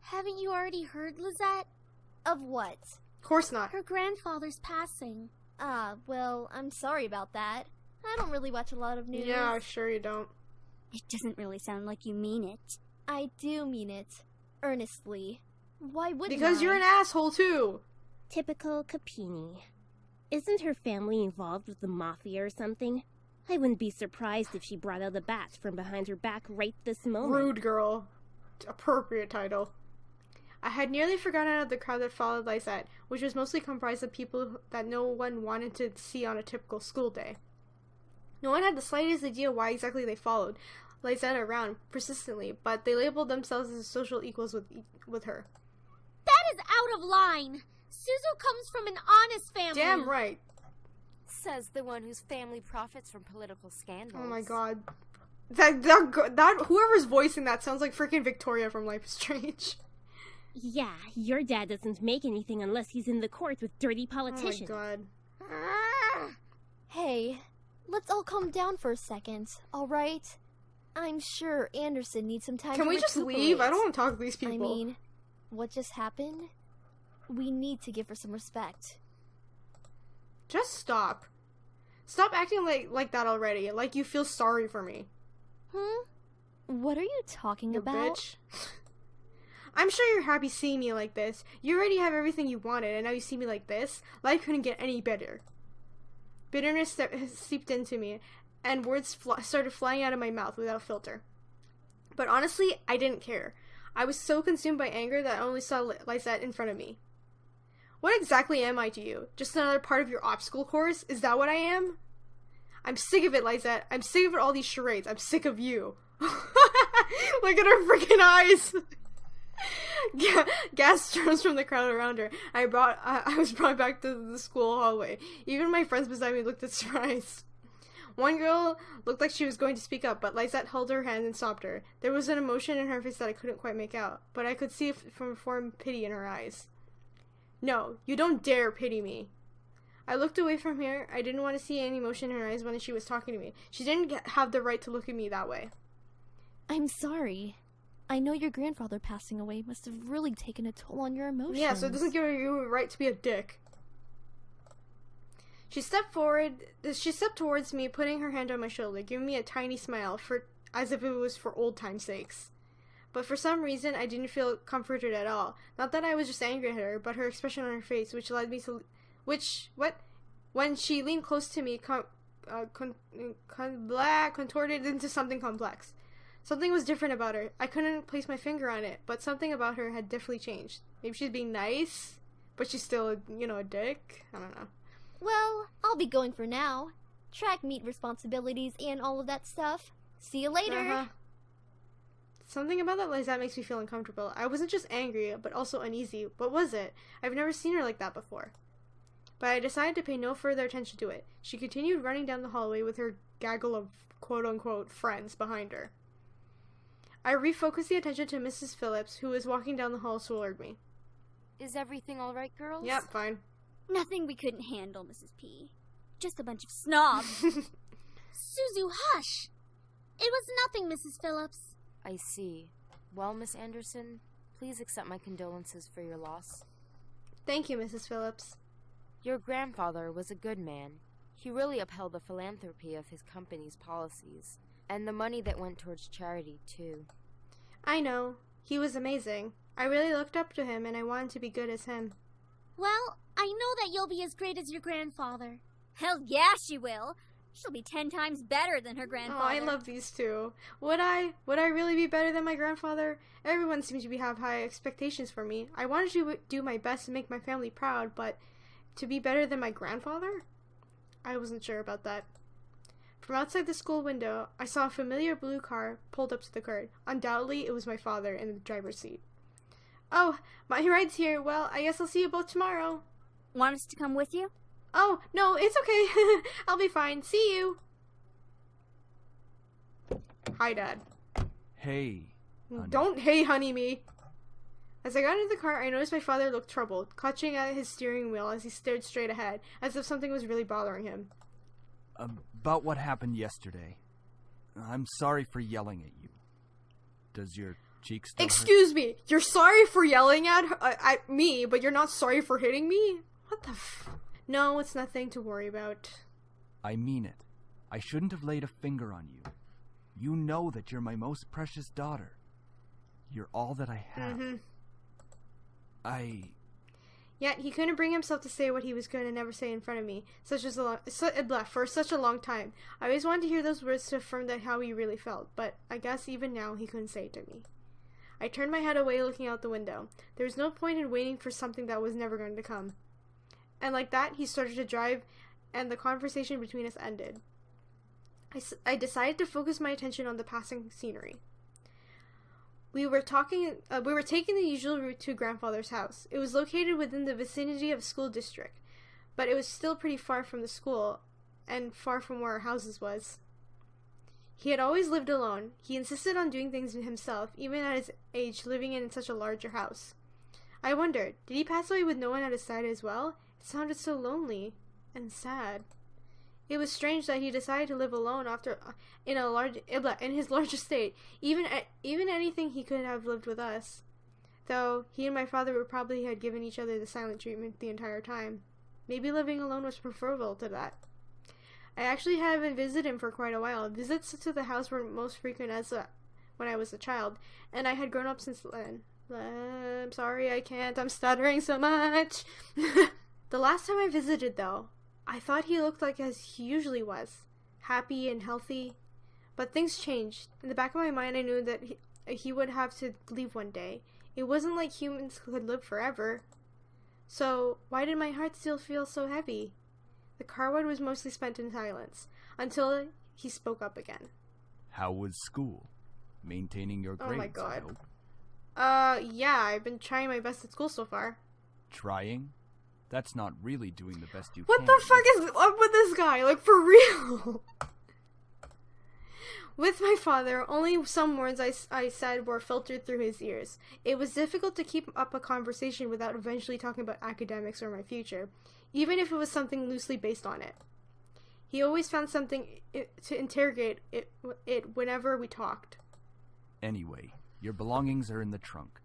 Haven't you already heard, Lizette? Of what? Of course not. Her grandfather's passing. Well, I'm sorry about that. I don't really watch a lot of news. Yeah, sure you don't. It doesn't really sound like you mean it. I do mean it. Earnestly. Why wouldn't Because you're an asshole, too. Typical Capini. Isn't her family involved with the mafia or something? I wouldn't be surprised if she brought out a bat from behind her back right this moment. Rude girl. Appropriate title. I had nearly forgotten about the crowd that followed Lizette, which was mostly comprised of people that no one wanted to see on a typical school day. No one had the slightest idea why exactly they followed Lizette around persistently, but they labeled themselves as social equals with her. That is out of line! Suzu comes from an honest family. Damn right. Says the one whose family profits from political scandals. Oh my god. That whoever's voicing that sounds like freaking Victoria from Life is Strange. Yeah, your dad doesn't make anything unless he's in the court with dirty politicians. Oh my god. Hey, let's all calm down for a second, alright? I'm sure Anderson needs some time to Can we just leave? I don't want to talk to these people. I mean, what just happened? We need to give her some respect. Just stop. Stop acting like that already. Like you feel sorry for me. What are you talking about? Bitch. I'm sure you're happy seeing me like this. You already have everything you wanted, and now you see me like this? Life couldn't get any better. Bitterness seeped into me, and words started flying out of my mouth without filter. But honestly, I didn't care. I was so consumed by anger that I only saw Lizette in front of me. What exactly am I to you? Just another part of your obstacle course? Is that what I am? I'm sick of it, Lizette. I'm sick of all these charades. I'm sick of you. Look at her freaking eyes. Gas turns from the crowd around her. I was brought back to the school hallway. Even my friends beside me looked at surprised. One girl looked like she was going to speak up, but Lizette held her hand and stopped her. There was an emotion in her face that I couldn't quite make out, but I could see from form pity in her eyes. No, you don't dare pity me. I looked away from her. I didn't want to see any emotion in her eyes when she was talking to me. She didn't have the right to look at me that way. I'm sorry. I know your grandfather passing away must have really taken a toll on your emotions. Yeah, so it doesn't give you a right to be a dick. She stepped towards me, putting her hand on my shoulder, giving me a tiny smile, as if it was for old time's sakes. But for some reason, I didn't feel comforted at all. Not that I was just angry at her, but her expression on her face, which led me to... When she leaned close to me, contorted into something complex. Something was different about her. I couldn't place my finger on it, but something about her had definitely changed. Maybe she's being nice, but she's still, a dick? I don't know. Well, I'll be going for now. track meet responsibilities and all of that stuff. See you later. Something about that Lizette makes me feel uncomfortable. I wasn't just angry, but also uneasy. What was it? I've never seen her like that before. But I decided to pay no further attention to it. She continued running down the hallway with her gaggle of quote-unquote friends behind her. I refocused the attention to Mrs. Phillips, who was walking down the hall toward me. Is everything alright, girls? Yep, fine. Nothing we couldn't handle, Mrs. P. Just a bunch of snobs. Suzu, hush! It was nothing, Mrs. Phillips. I see. Well, Miss Anderson, please accept my condolences for your loss. Thank you, Mrs. Phillips. Your grandfather was a good man. He really upheld the philanthropy of his company's policies, and the money that went towards charity, too. I know. He was amazing. I really looked up to him, and I wanted to be good as him. Well, I know that you'll be as great as your grandfather. Hell yeah, she will. She'll be 10 times better than her grandfather. Oh, I love these two. Would I really be better than my grandfather? Everyone seems to have high expectations for me. I wanted to do my best to make my family proud, but to be better than my grandfather? I wasn't sure about that. From outside the school window, I saw a familiar blue car pulled up to the curb. Undoubtedly, it was my father in the driver's seat. Oh, my ride's here. Well, I guess I'll see you both tomorrow. Want us to come with you? Oh, no, it's okay. I'll be fine. See you. Hi, Dad. Hey, honey. Don't hey, honey, me. As I got into the car, I noticed my father looked troubled, clutching at his steering wheel as he stared straight ahead, as if something was really bothering him. About what happened yesterday. I'm sorry for yelling at you. Does your cheek still Excuse me, you're sorry for yelling at me, but you're not sorry for hitting me? What the No, it's nothing to worry about. I mean it. I shouldn't have laid a finger on you. You know that you're my most precious daughter. You're all that I have. Yet he couldn't bring himself to say what he was going to never say in front of me, for such a long time. I always wanted to hear those words to affirm that how he really felt, but I guess even now he couldn't say it to me. I turned my head away, looking out the window. There was no point in waiting for something that was never going to come. And like that, he started to drive, and the conversation between us ended. I decided to focus my attention on the passing scenery. We were taking the usual route to grandfather's house. It was located within the vicinity of a school district, but it was still pretty far from the school, and far from where our houses was. He had always lived alone. He insisted on doing things himself, even at his age, living in such a larger house. I wondered, did he pass away with no one at his side as well? It sounded so lonely and sad. It was strange that he decided to live alone in his large estate. Even anything he could have lived with us. Though he and my father would probably had given each other the silent treatment the entire time. Maybe living alone was preferable to that. I actually haven't visited him for quite a while. Visits to the house were most frequent when I was a child, and I had grown up since then. I'm sorry, I can't. I'm stuttering so much. The last time I visited, though, I thought he looked like as he usually was, happy and healthy. But things changed. In the back of my mind, I knew that he would have to leave one day. It wasn't like humans could live forever. So, why did my heart still feel so heavy? The car ride was mostly spent in silence, until he spoke up again. How was school? Maintaining your grades, Oh my god. I hope. Yeah, I've been trying my best at school so far. Trying? That's not really doing the best you can. What the fuck is up with this guy? Like, for real? With my father, only some words I said were filtered through his ears. It was difficult to keep up a conversation without eventually talking about academics or my future, even if it was something loosely based on it. He always found something to interrogate it whenever we talked. Anyway, your belongings are in the trunk.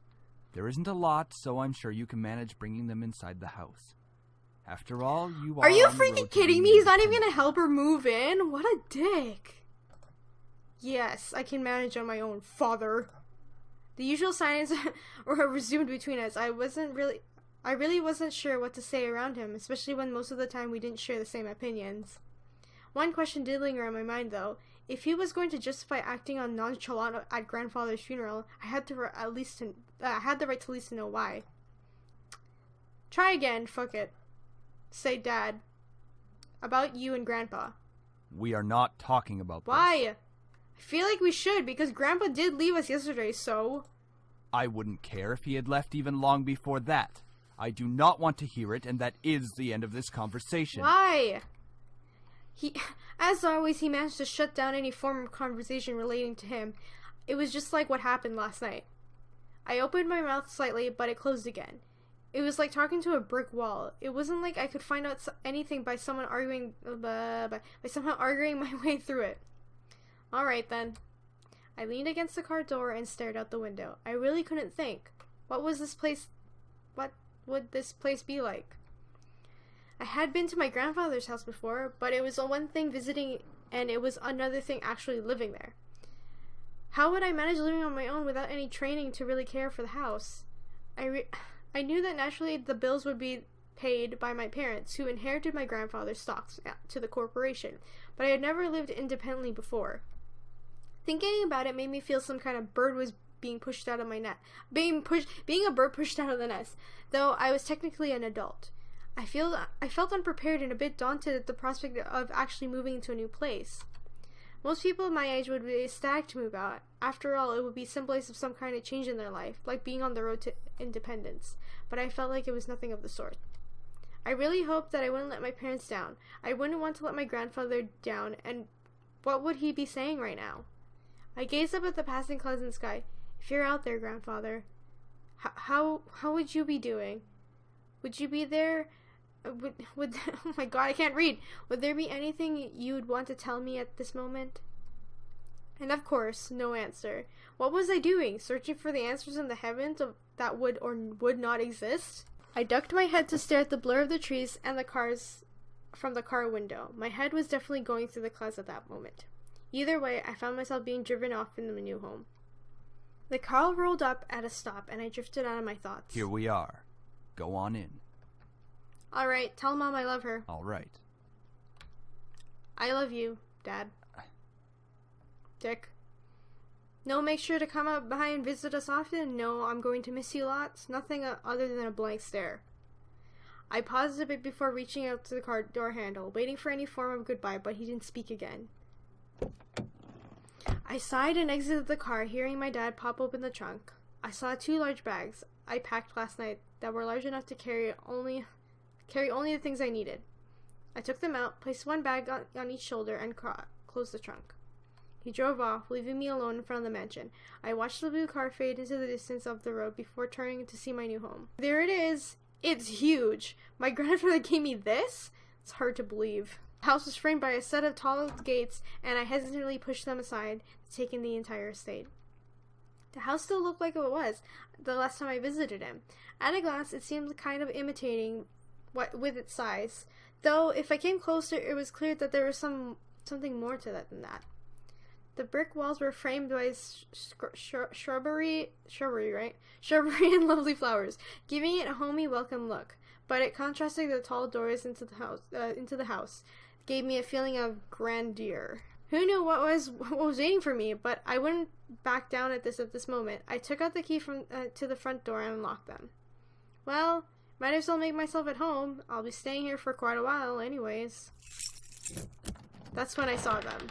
There isn't a lot, so I'm sure you can manage bringing them inside the house. After all, you are you freaking kidding me? He's not even gonna help her move in? What a dick. Yes, I can manage on my own, father. The usual silence were resumed between us. I really wasn't sure what to say around him, especially when most of the time we didn't share the same opinions. One question did linger on my mind, though. If he was going to justify acting on nonchalant at grandfather's funeral, I had the right to at least know why. Try again, fuck it. Say, Dad, about you and Grandpa. We are not talking about this. Why? I feel like we should, because Grandpa did leave us yesterday, so... I wouldn't care if he had left even long before that. I do not want to hear it, and that is the end of this conversation. Why? As always, he managed to shut down any form of conversation relating to him. It was just like what happened last night. I opened my mouth slightly, but it closed again. It was like talking to a brick wall. It wasn't like I could find out anything by somehow arguing my way through it. Alright then. I leaned against the car door and stared out the window. I really couldn't think. What would this place be like? I had been to my grandfather's house before, but it was one thing visiting and it was another thing actually living there. How would I manage living on my own without any training to really care for the house? I knew that naturally the bills would be paid by my parents, who inherited my grandfather's stocks to the corporation, but I had never lived independently before. Thinking about it made me feel some kind of bird was being pushed out of my net. Being a bird pushed out of the nest, though I was technically an adult. I felt unprepared and a bit daunted at the prospect of actually moving into a new place. Most people my age would be ecstatic to move out. After all, it would be symbolic of some kind of change in their life, like being on the road to independence. But I felt like it was nothing of the sort. I really hoped that I wouldn't let my parents down. I wouldn't want to let my grandfather down, and what would he be saying right now? I gazed up at the passing clouds in the sky. If you're out there, grandfather, how would you be doing? Would you be there? Would oh my god, I can't read. Would there be anything you would want to tell me at this moment? And of course, no answer. What was I doing? Searching for the answers in the heavens that would or would not exist? I ducked my head to stare at the blur of the trees and the cars from the car window. My head was definitely going through the clouds at that moment. Either way, I found myself being driven off into my new home. The car rolled up at a stop, and I drifted out of my thoughts. Here we are. Go on in. Alright, tell Mom I love her. Alright. I love you, Dad. Dick. No, make sure to come up by and visit us often. No, I'm going to miss you lots. Nothing other than a blank stare. I paused a bit before reaching out to the car door handle, waiting for any form of goodbye, but he didn't speak again. I sighed and exited the car, hearing my dad pop open the trunk. I saw 2 large bags I packed last night that were large enough to carry only the things I needed. I took them out, placed one bag on each shoulder, and closed the trunk. He drove off, leaving me alone in front of the mansion. I watched the blue car fade into the distance of the road before turning to see my new home. There it is! It's huge! My grandfather gave me this? It's hard to believe. The house was framed by a set of tall gates, and I hesitantly pushed them aside to take in the entire estate. The house still looked like it was the last time I visited him. At a glance, it seemed kind of imitating with its size, though if I came closer, it was clear that there was something more to that than that. The brick walls were framed by shrubbery and lovely flowers, giving it a homey, welcome look. But it contrasted the tall doors into the house, gave me a feeling of grandeur. Who knew what was waiting for me? But I wouldn't back down at this moment. I took out the key from to the front door and unlocked them. Well, might as well make myself at home. I'll be staying here for quite a while, anyways. That's when I saw them.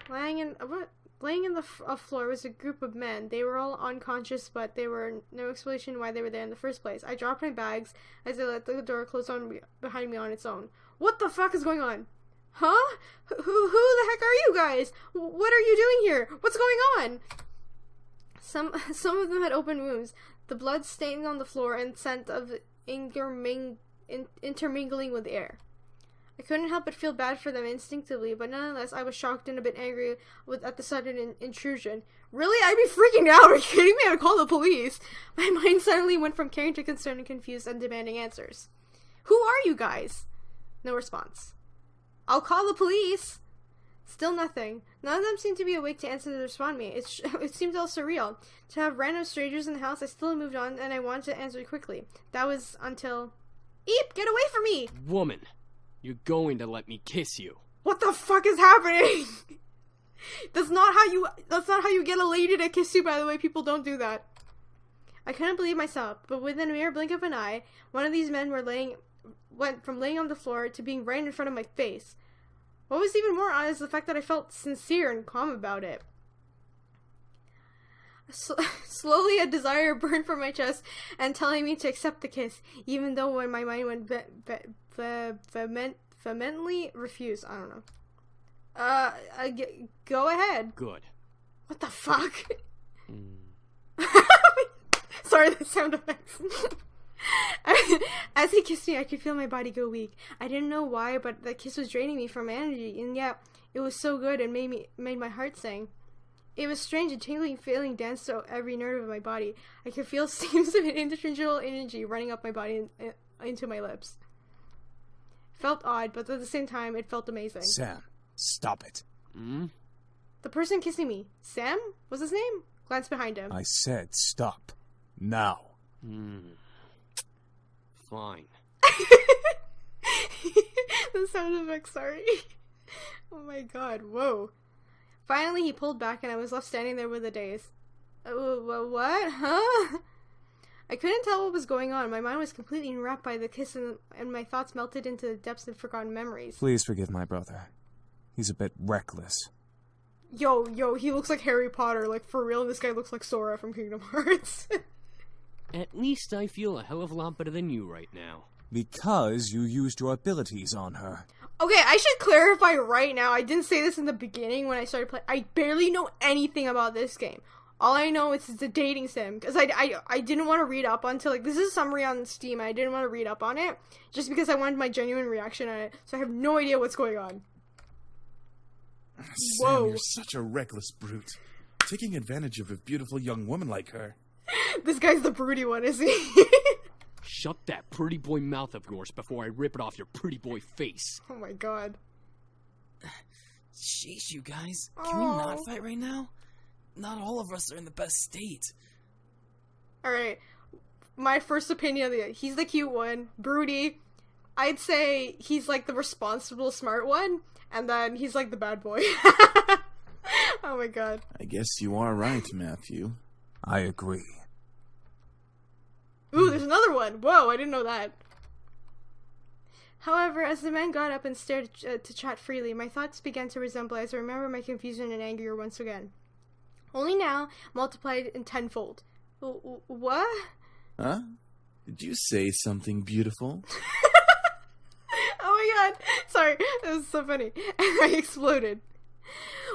Laying in the floor was a group of men. They were all unconscious, but there were no explanation why they were there in the first place. I dropped my bags as they let the door close behind me on its own. What the fuck is going on? Huh? Who the heck are you guys? What are you doing here? What's going on? Some of them had open wounds, the blood stained on the floor and scent of intermingling with air. I couldn't help but feel bad for them instinctively, but nonetheless, I was shocked and a bit angry at the sudden intrusion. Really? I'd be freaking out! Are you kidding me? I'd call the police! My mind suddenly went from caring to concerned and confused and demanding answers. Who are you guys? No response. I'll call the police! Still nothing. None of them seemed to be awake to answer or respond to me. It seemed all surreal. To have random strangers in the house, I still moved on, and I wanted to answer quickly. That was until... Eep! Get away from me! Woman! You're going to let me kiss you. What the fuck is happening? That's not how you get a lady to kiss you, by the way. People don't do that. I couldn't believe myself, but within a mere blink of an eye, one of these men went from laying on the floor to being right in front of my face. What was even more odd is the fact that I felt sincere and calm about it. Slowly, a desire burned from my chest and telling me to accept the kiss, even though when my mind went vehemently refused. I don't know. Go ahead. Good. What the fuck? Sorry, the sound effects. As he kissed me, I could feel my body go weak. I didn't know why, but the kiss was draining me from energy, and yet it was so good and made my heart sing. It was strange, a tingling feeling danced through every nerve of my body. I could feel streams of interdimensional energy running up my body and into my lips. It felt odd, but at the same time, it felt amazing. Sam, stop it. The person kissing me, Sam? Was his name? Glanced behind him. I said stop. Now. Fine. The sound effect, sorry. Oh my god, whoa. Finally, he pulled back and I was left standing there with a daze. What? Huh? I couldn't tell what was going on. My mind was completely enwrapped by the kiss and my thoughts melted into the depths of forgotten memories. Please forgive my brother. He's a bit reckless. Yo, he looks like Harry Potter. Like, for real, this guy looks like Sora from Kingdom Hearts. At least I feel a hell of a lot better than you right now. Because you used your abilities on her. Okay, I should clarify right now. I didn't say this in the beginning when I started playing. I barely know anything about this game. All I know is it's a dating sim. Because I didn't want to read up until, like, this is a summary on Steam. I didn't want to read up on it. Just because I wanted my genuine reaction on it. So I have no idea what's going on. Sam, you're such a reckless brute. Taking advantage of a beautiful young woman like her. This guy's the broody one, is he? Shut that pretty boy mouth of yours before I rip it off your pretty boy face. Oh my god. Sheesh, you guys. Can we not fight right now? Not all of us are in the best state. Alright. My first opinion of the he's the cute one. Broody. I'd say he's like the responsible, smart one. And then he's like the bad boy. Oh my god. I guess you are right, Matthew. I agree. Ooh, there's another one! Whoa, I didn't know that. However, as the man got up and stared to chat freely, my thoughts began to resemble as I remember my confusion and anger once again. Only now, multiplied in tenfold. What? Huh? Did you say something beautiful? Oh my god! Sorry, that was so funny. I exploded.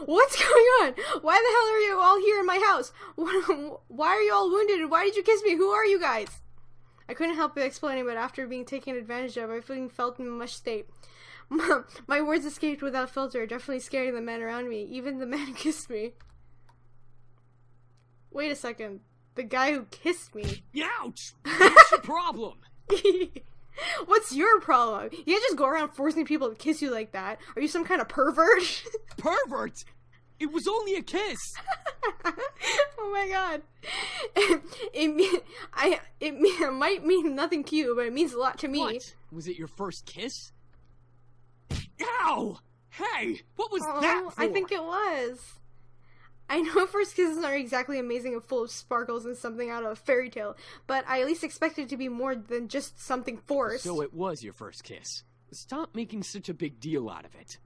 What's going on? Why the hell are you all here in my house? Why are you all wounded and why did you kiss me? Who are you guys? I couldn't help but explaining, but after being taken advantage of, I felt in a mush state. My words escaped without filter, definitely scaring the men around me, even the man who kissed me. Wait a second. The guy who kissed me. Ouch! What's your problem? What's your problem? You can't just go around forcing people to kiss you like that. Are you some kind of pervert? Pervert? It was only a kiss! Oh my god. It might mean nothing to you, but it means a lot to me. What? Was it your first kiss? Ow! Hey! What was that for? I think it was. I know first kisses aren't exactly amazing and full of sparkles and something out of a fairy tale, but I at least expected it to be more than just something forced. So it was your first kiss. Stop making such a big deal out of it.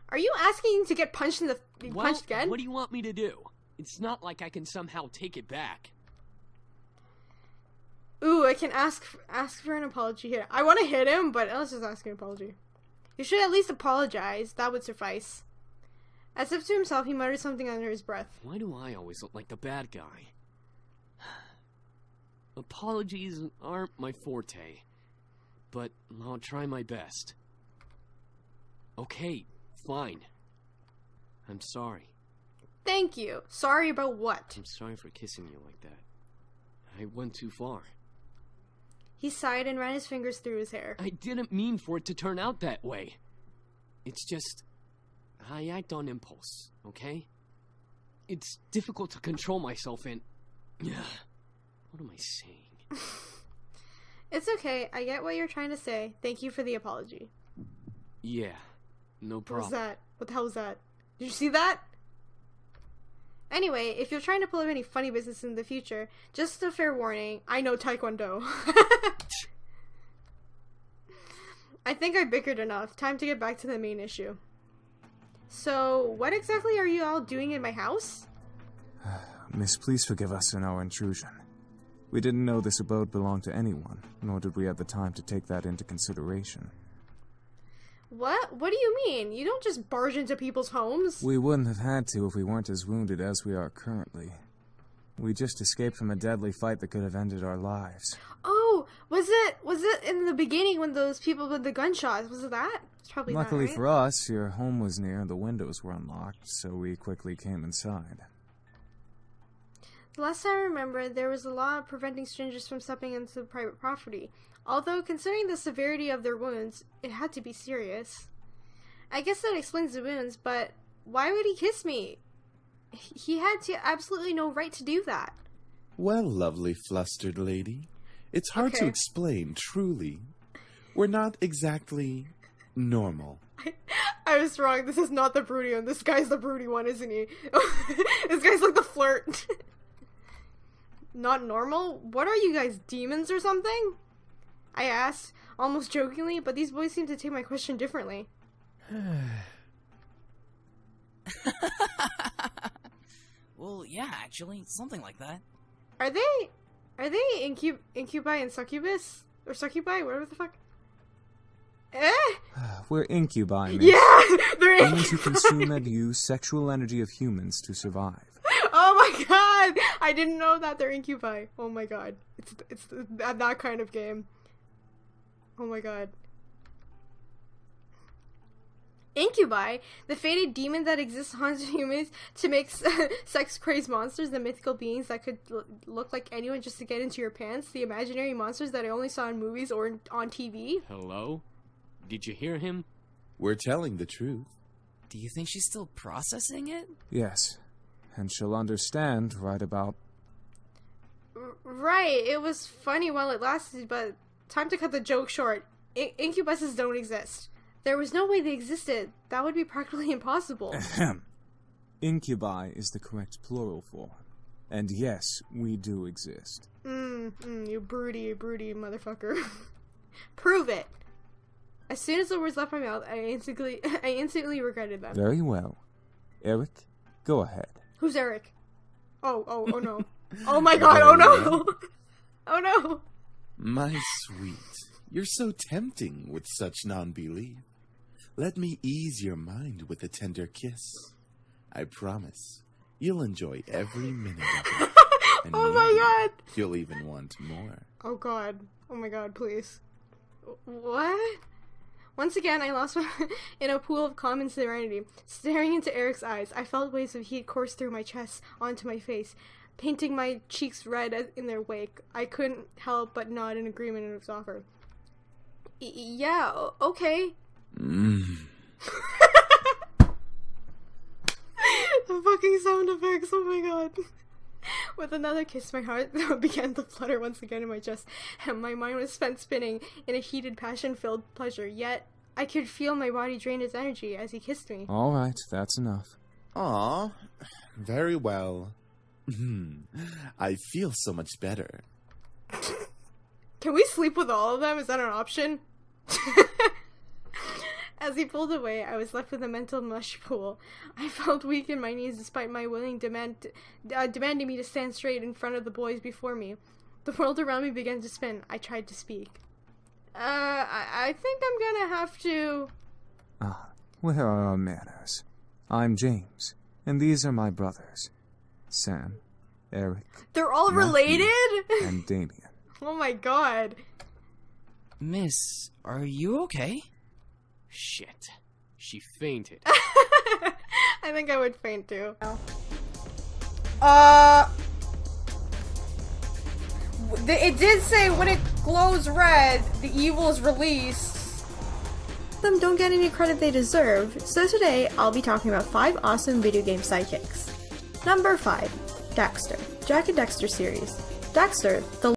Are you asking to get punched in the punched again? What do you want me to do? It's not like I can somehow take it back. Ooh, I can ask for an apology here. I want to hit him, but let's just ask an apology. You should at least apologize. That would suffice. As if to himself, he muttered something under his breath. Why do I always look like the bad guy? Apologies aren't my forte, but I'll try my best. Okay, fine. I'm sorry. Thank you. Sorry about what? I'm sorry for kissing you like that. I went too far. He sighed and ran his fingers through his hair. I didn't mean for it to turn out that way. It's just... I act on impulse, okay? It's difficult to control myself and... What am I saying? It's okay. I get what you're trying to say. Thank you for the apology. Yeah, no problem. What was that? What the hell was that? Did you see that? Anyway, if you're trying to pull up any funny business in the future, just a fair warning, I know Taekwondo. I think I bickered enough. Time to get back to the main issue. So, what exactly are you all doing in my house? Miss, please forgive us in our intrusion. We didn't know this abode belonged to anyone, nor did we have the time to take that into consideration. What? What do you mean? You don't just barge into people's homes? We wouldn't have had to if we weren't as wounded as we are currently. We just escaped from a deadly fight that could have ended our lives. Oh, was it in the beginning when those people with the gunshots? Was it that? It's probably Luckily not, right? for us, your home was near and the windows were unlocked, so we quickly came inside. The last I remember, there was a law preventing strangers from stepping into private property. Although, considering the severity of their wounds, it had to be serious. I guess that explains the wounds, but why would he kiss me? He had absolutely no right to do that. Well, lovely flustered lady, it's hard to explain, truly. We're not exactly normal. I was wrong. This is not the broody one. This guy's the broody one, isn't he? This guy's like the flirt. Not normal? What are you guys, demons or something? I asked, almost jokingly, but these boys seem to take my question differently. Well, yeah, actually, something like that. Are they incubi and succubus? Or succubi? Whatever the fuck? We're incubi, Miss. Yeah! They're Humans who consume and use sexual energy of humans to survive. Oh my god! I didn't know that they're incubi. Oh my god. It's that kind of game. Oh my god. Incubi, the fated demon that exists haunts humans to make sex-crazed monsters, the mythical beings that could look like anyone just to get into your pants, the imaginary monsters that I only saw in movies or on TV. Hello? Did you hear him? We're telling the truth. Do you think she's still processing it? Yes. And she'll understand right about... Right, it was funny while it lasted, but time to cut the joke short. Incubuses don't exist. There was no way they existed. That would be practically impossible. Incubi is the correct plural form. And yes, we do exist. You broody motherfucker. Prove it. As soon as the words left my mouth, I instantly regretted them. Very well. Erik, go ahead. Who's Erik? Oh no. Oh my god, oh no! Oh no! My sweet, you're so tempting with such non-belief. Let me ease your mind with a tender kiss. I promise you'll enjoy every minute of it. And oh my god! You'll even want more. Oh god. Oh my god, please. What? Once again, I lost in a pool of common serenity. Staring into Erik's eyes, I felt waves of heat course through my chest onto my face, painting my cheeks red in their wake. I couldn't help but nod in agreement in his offer. Yeah, okay. The fucking sound effects, oh my god. With another kiss, my heart began to flutter once again in my chest, and my mind was spent spinning in a heated, passion-filled pleasure. Yet, I could feel my body drain its energy as he kissed me. All right, that's enough. Aw, very well. I feel so much better. Can we sleep with all of them? Is that an option? As he pulled away, I was left with a mental mush pool. I felt weak in my knees despite my demanding me to stand straight in front of the boys before me. The world around me began to spin. I tried to speak. I think I'm gonna have to... Where are our manners? I'm James, and these are my brothers. Sam, Erik... They're all Matthew, related? And Damien. Oh my god. Miss, are you okay? Shit. She fainted. I think I would faint too. It did say when it glows red, the evil is released. Them don't get any credit they deserve, so today I'll be talking about 5 awesome video game sidekicks. Number 5, Dexter. Jack and Dexter series. Dexter, the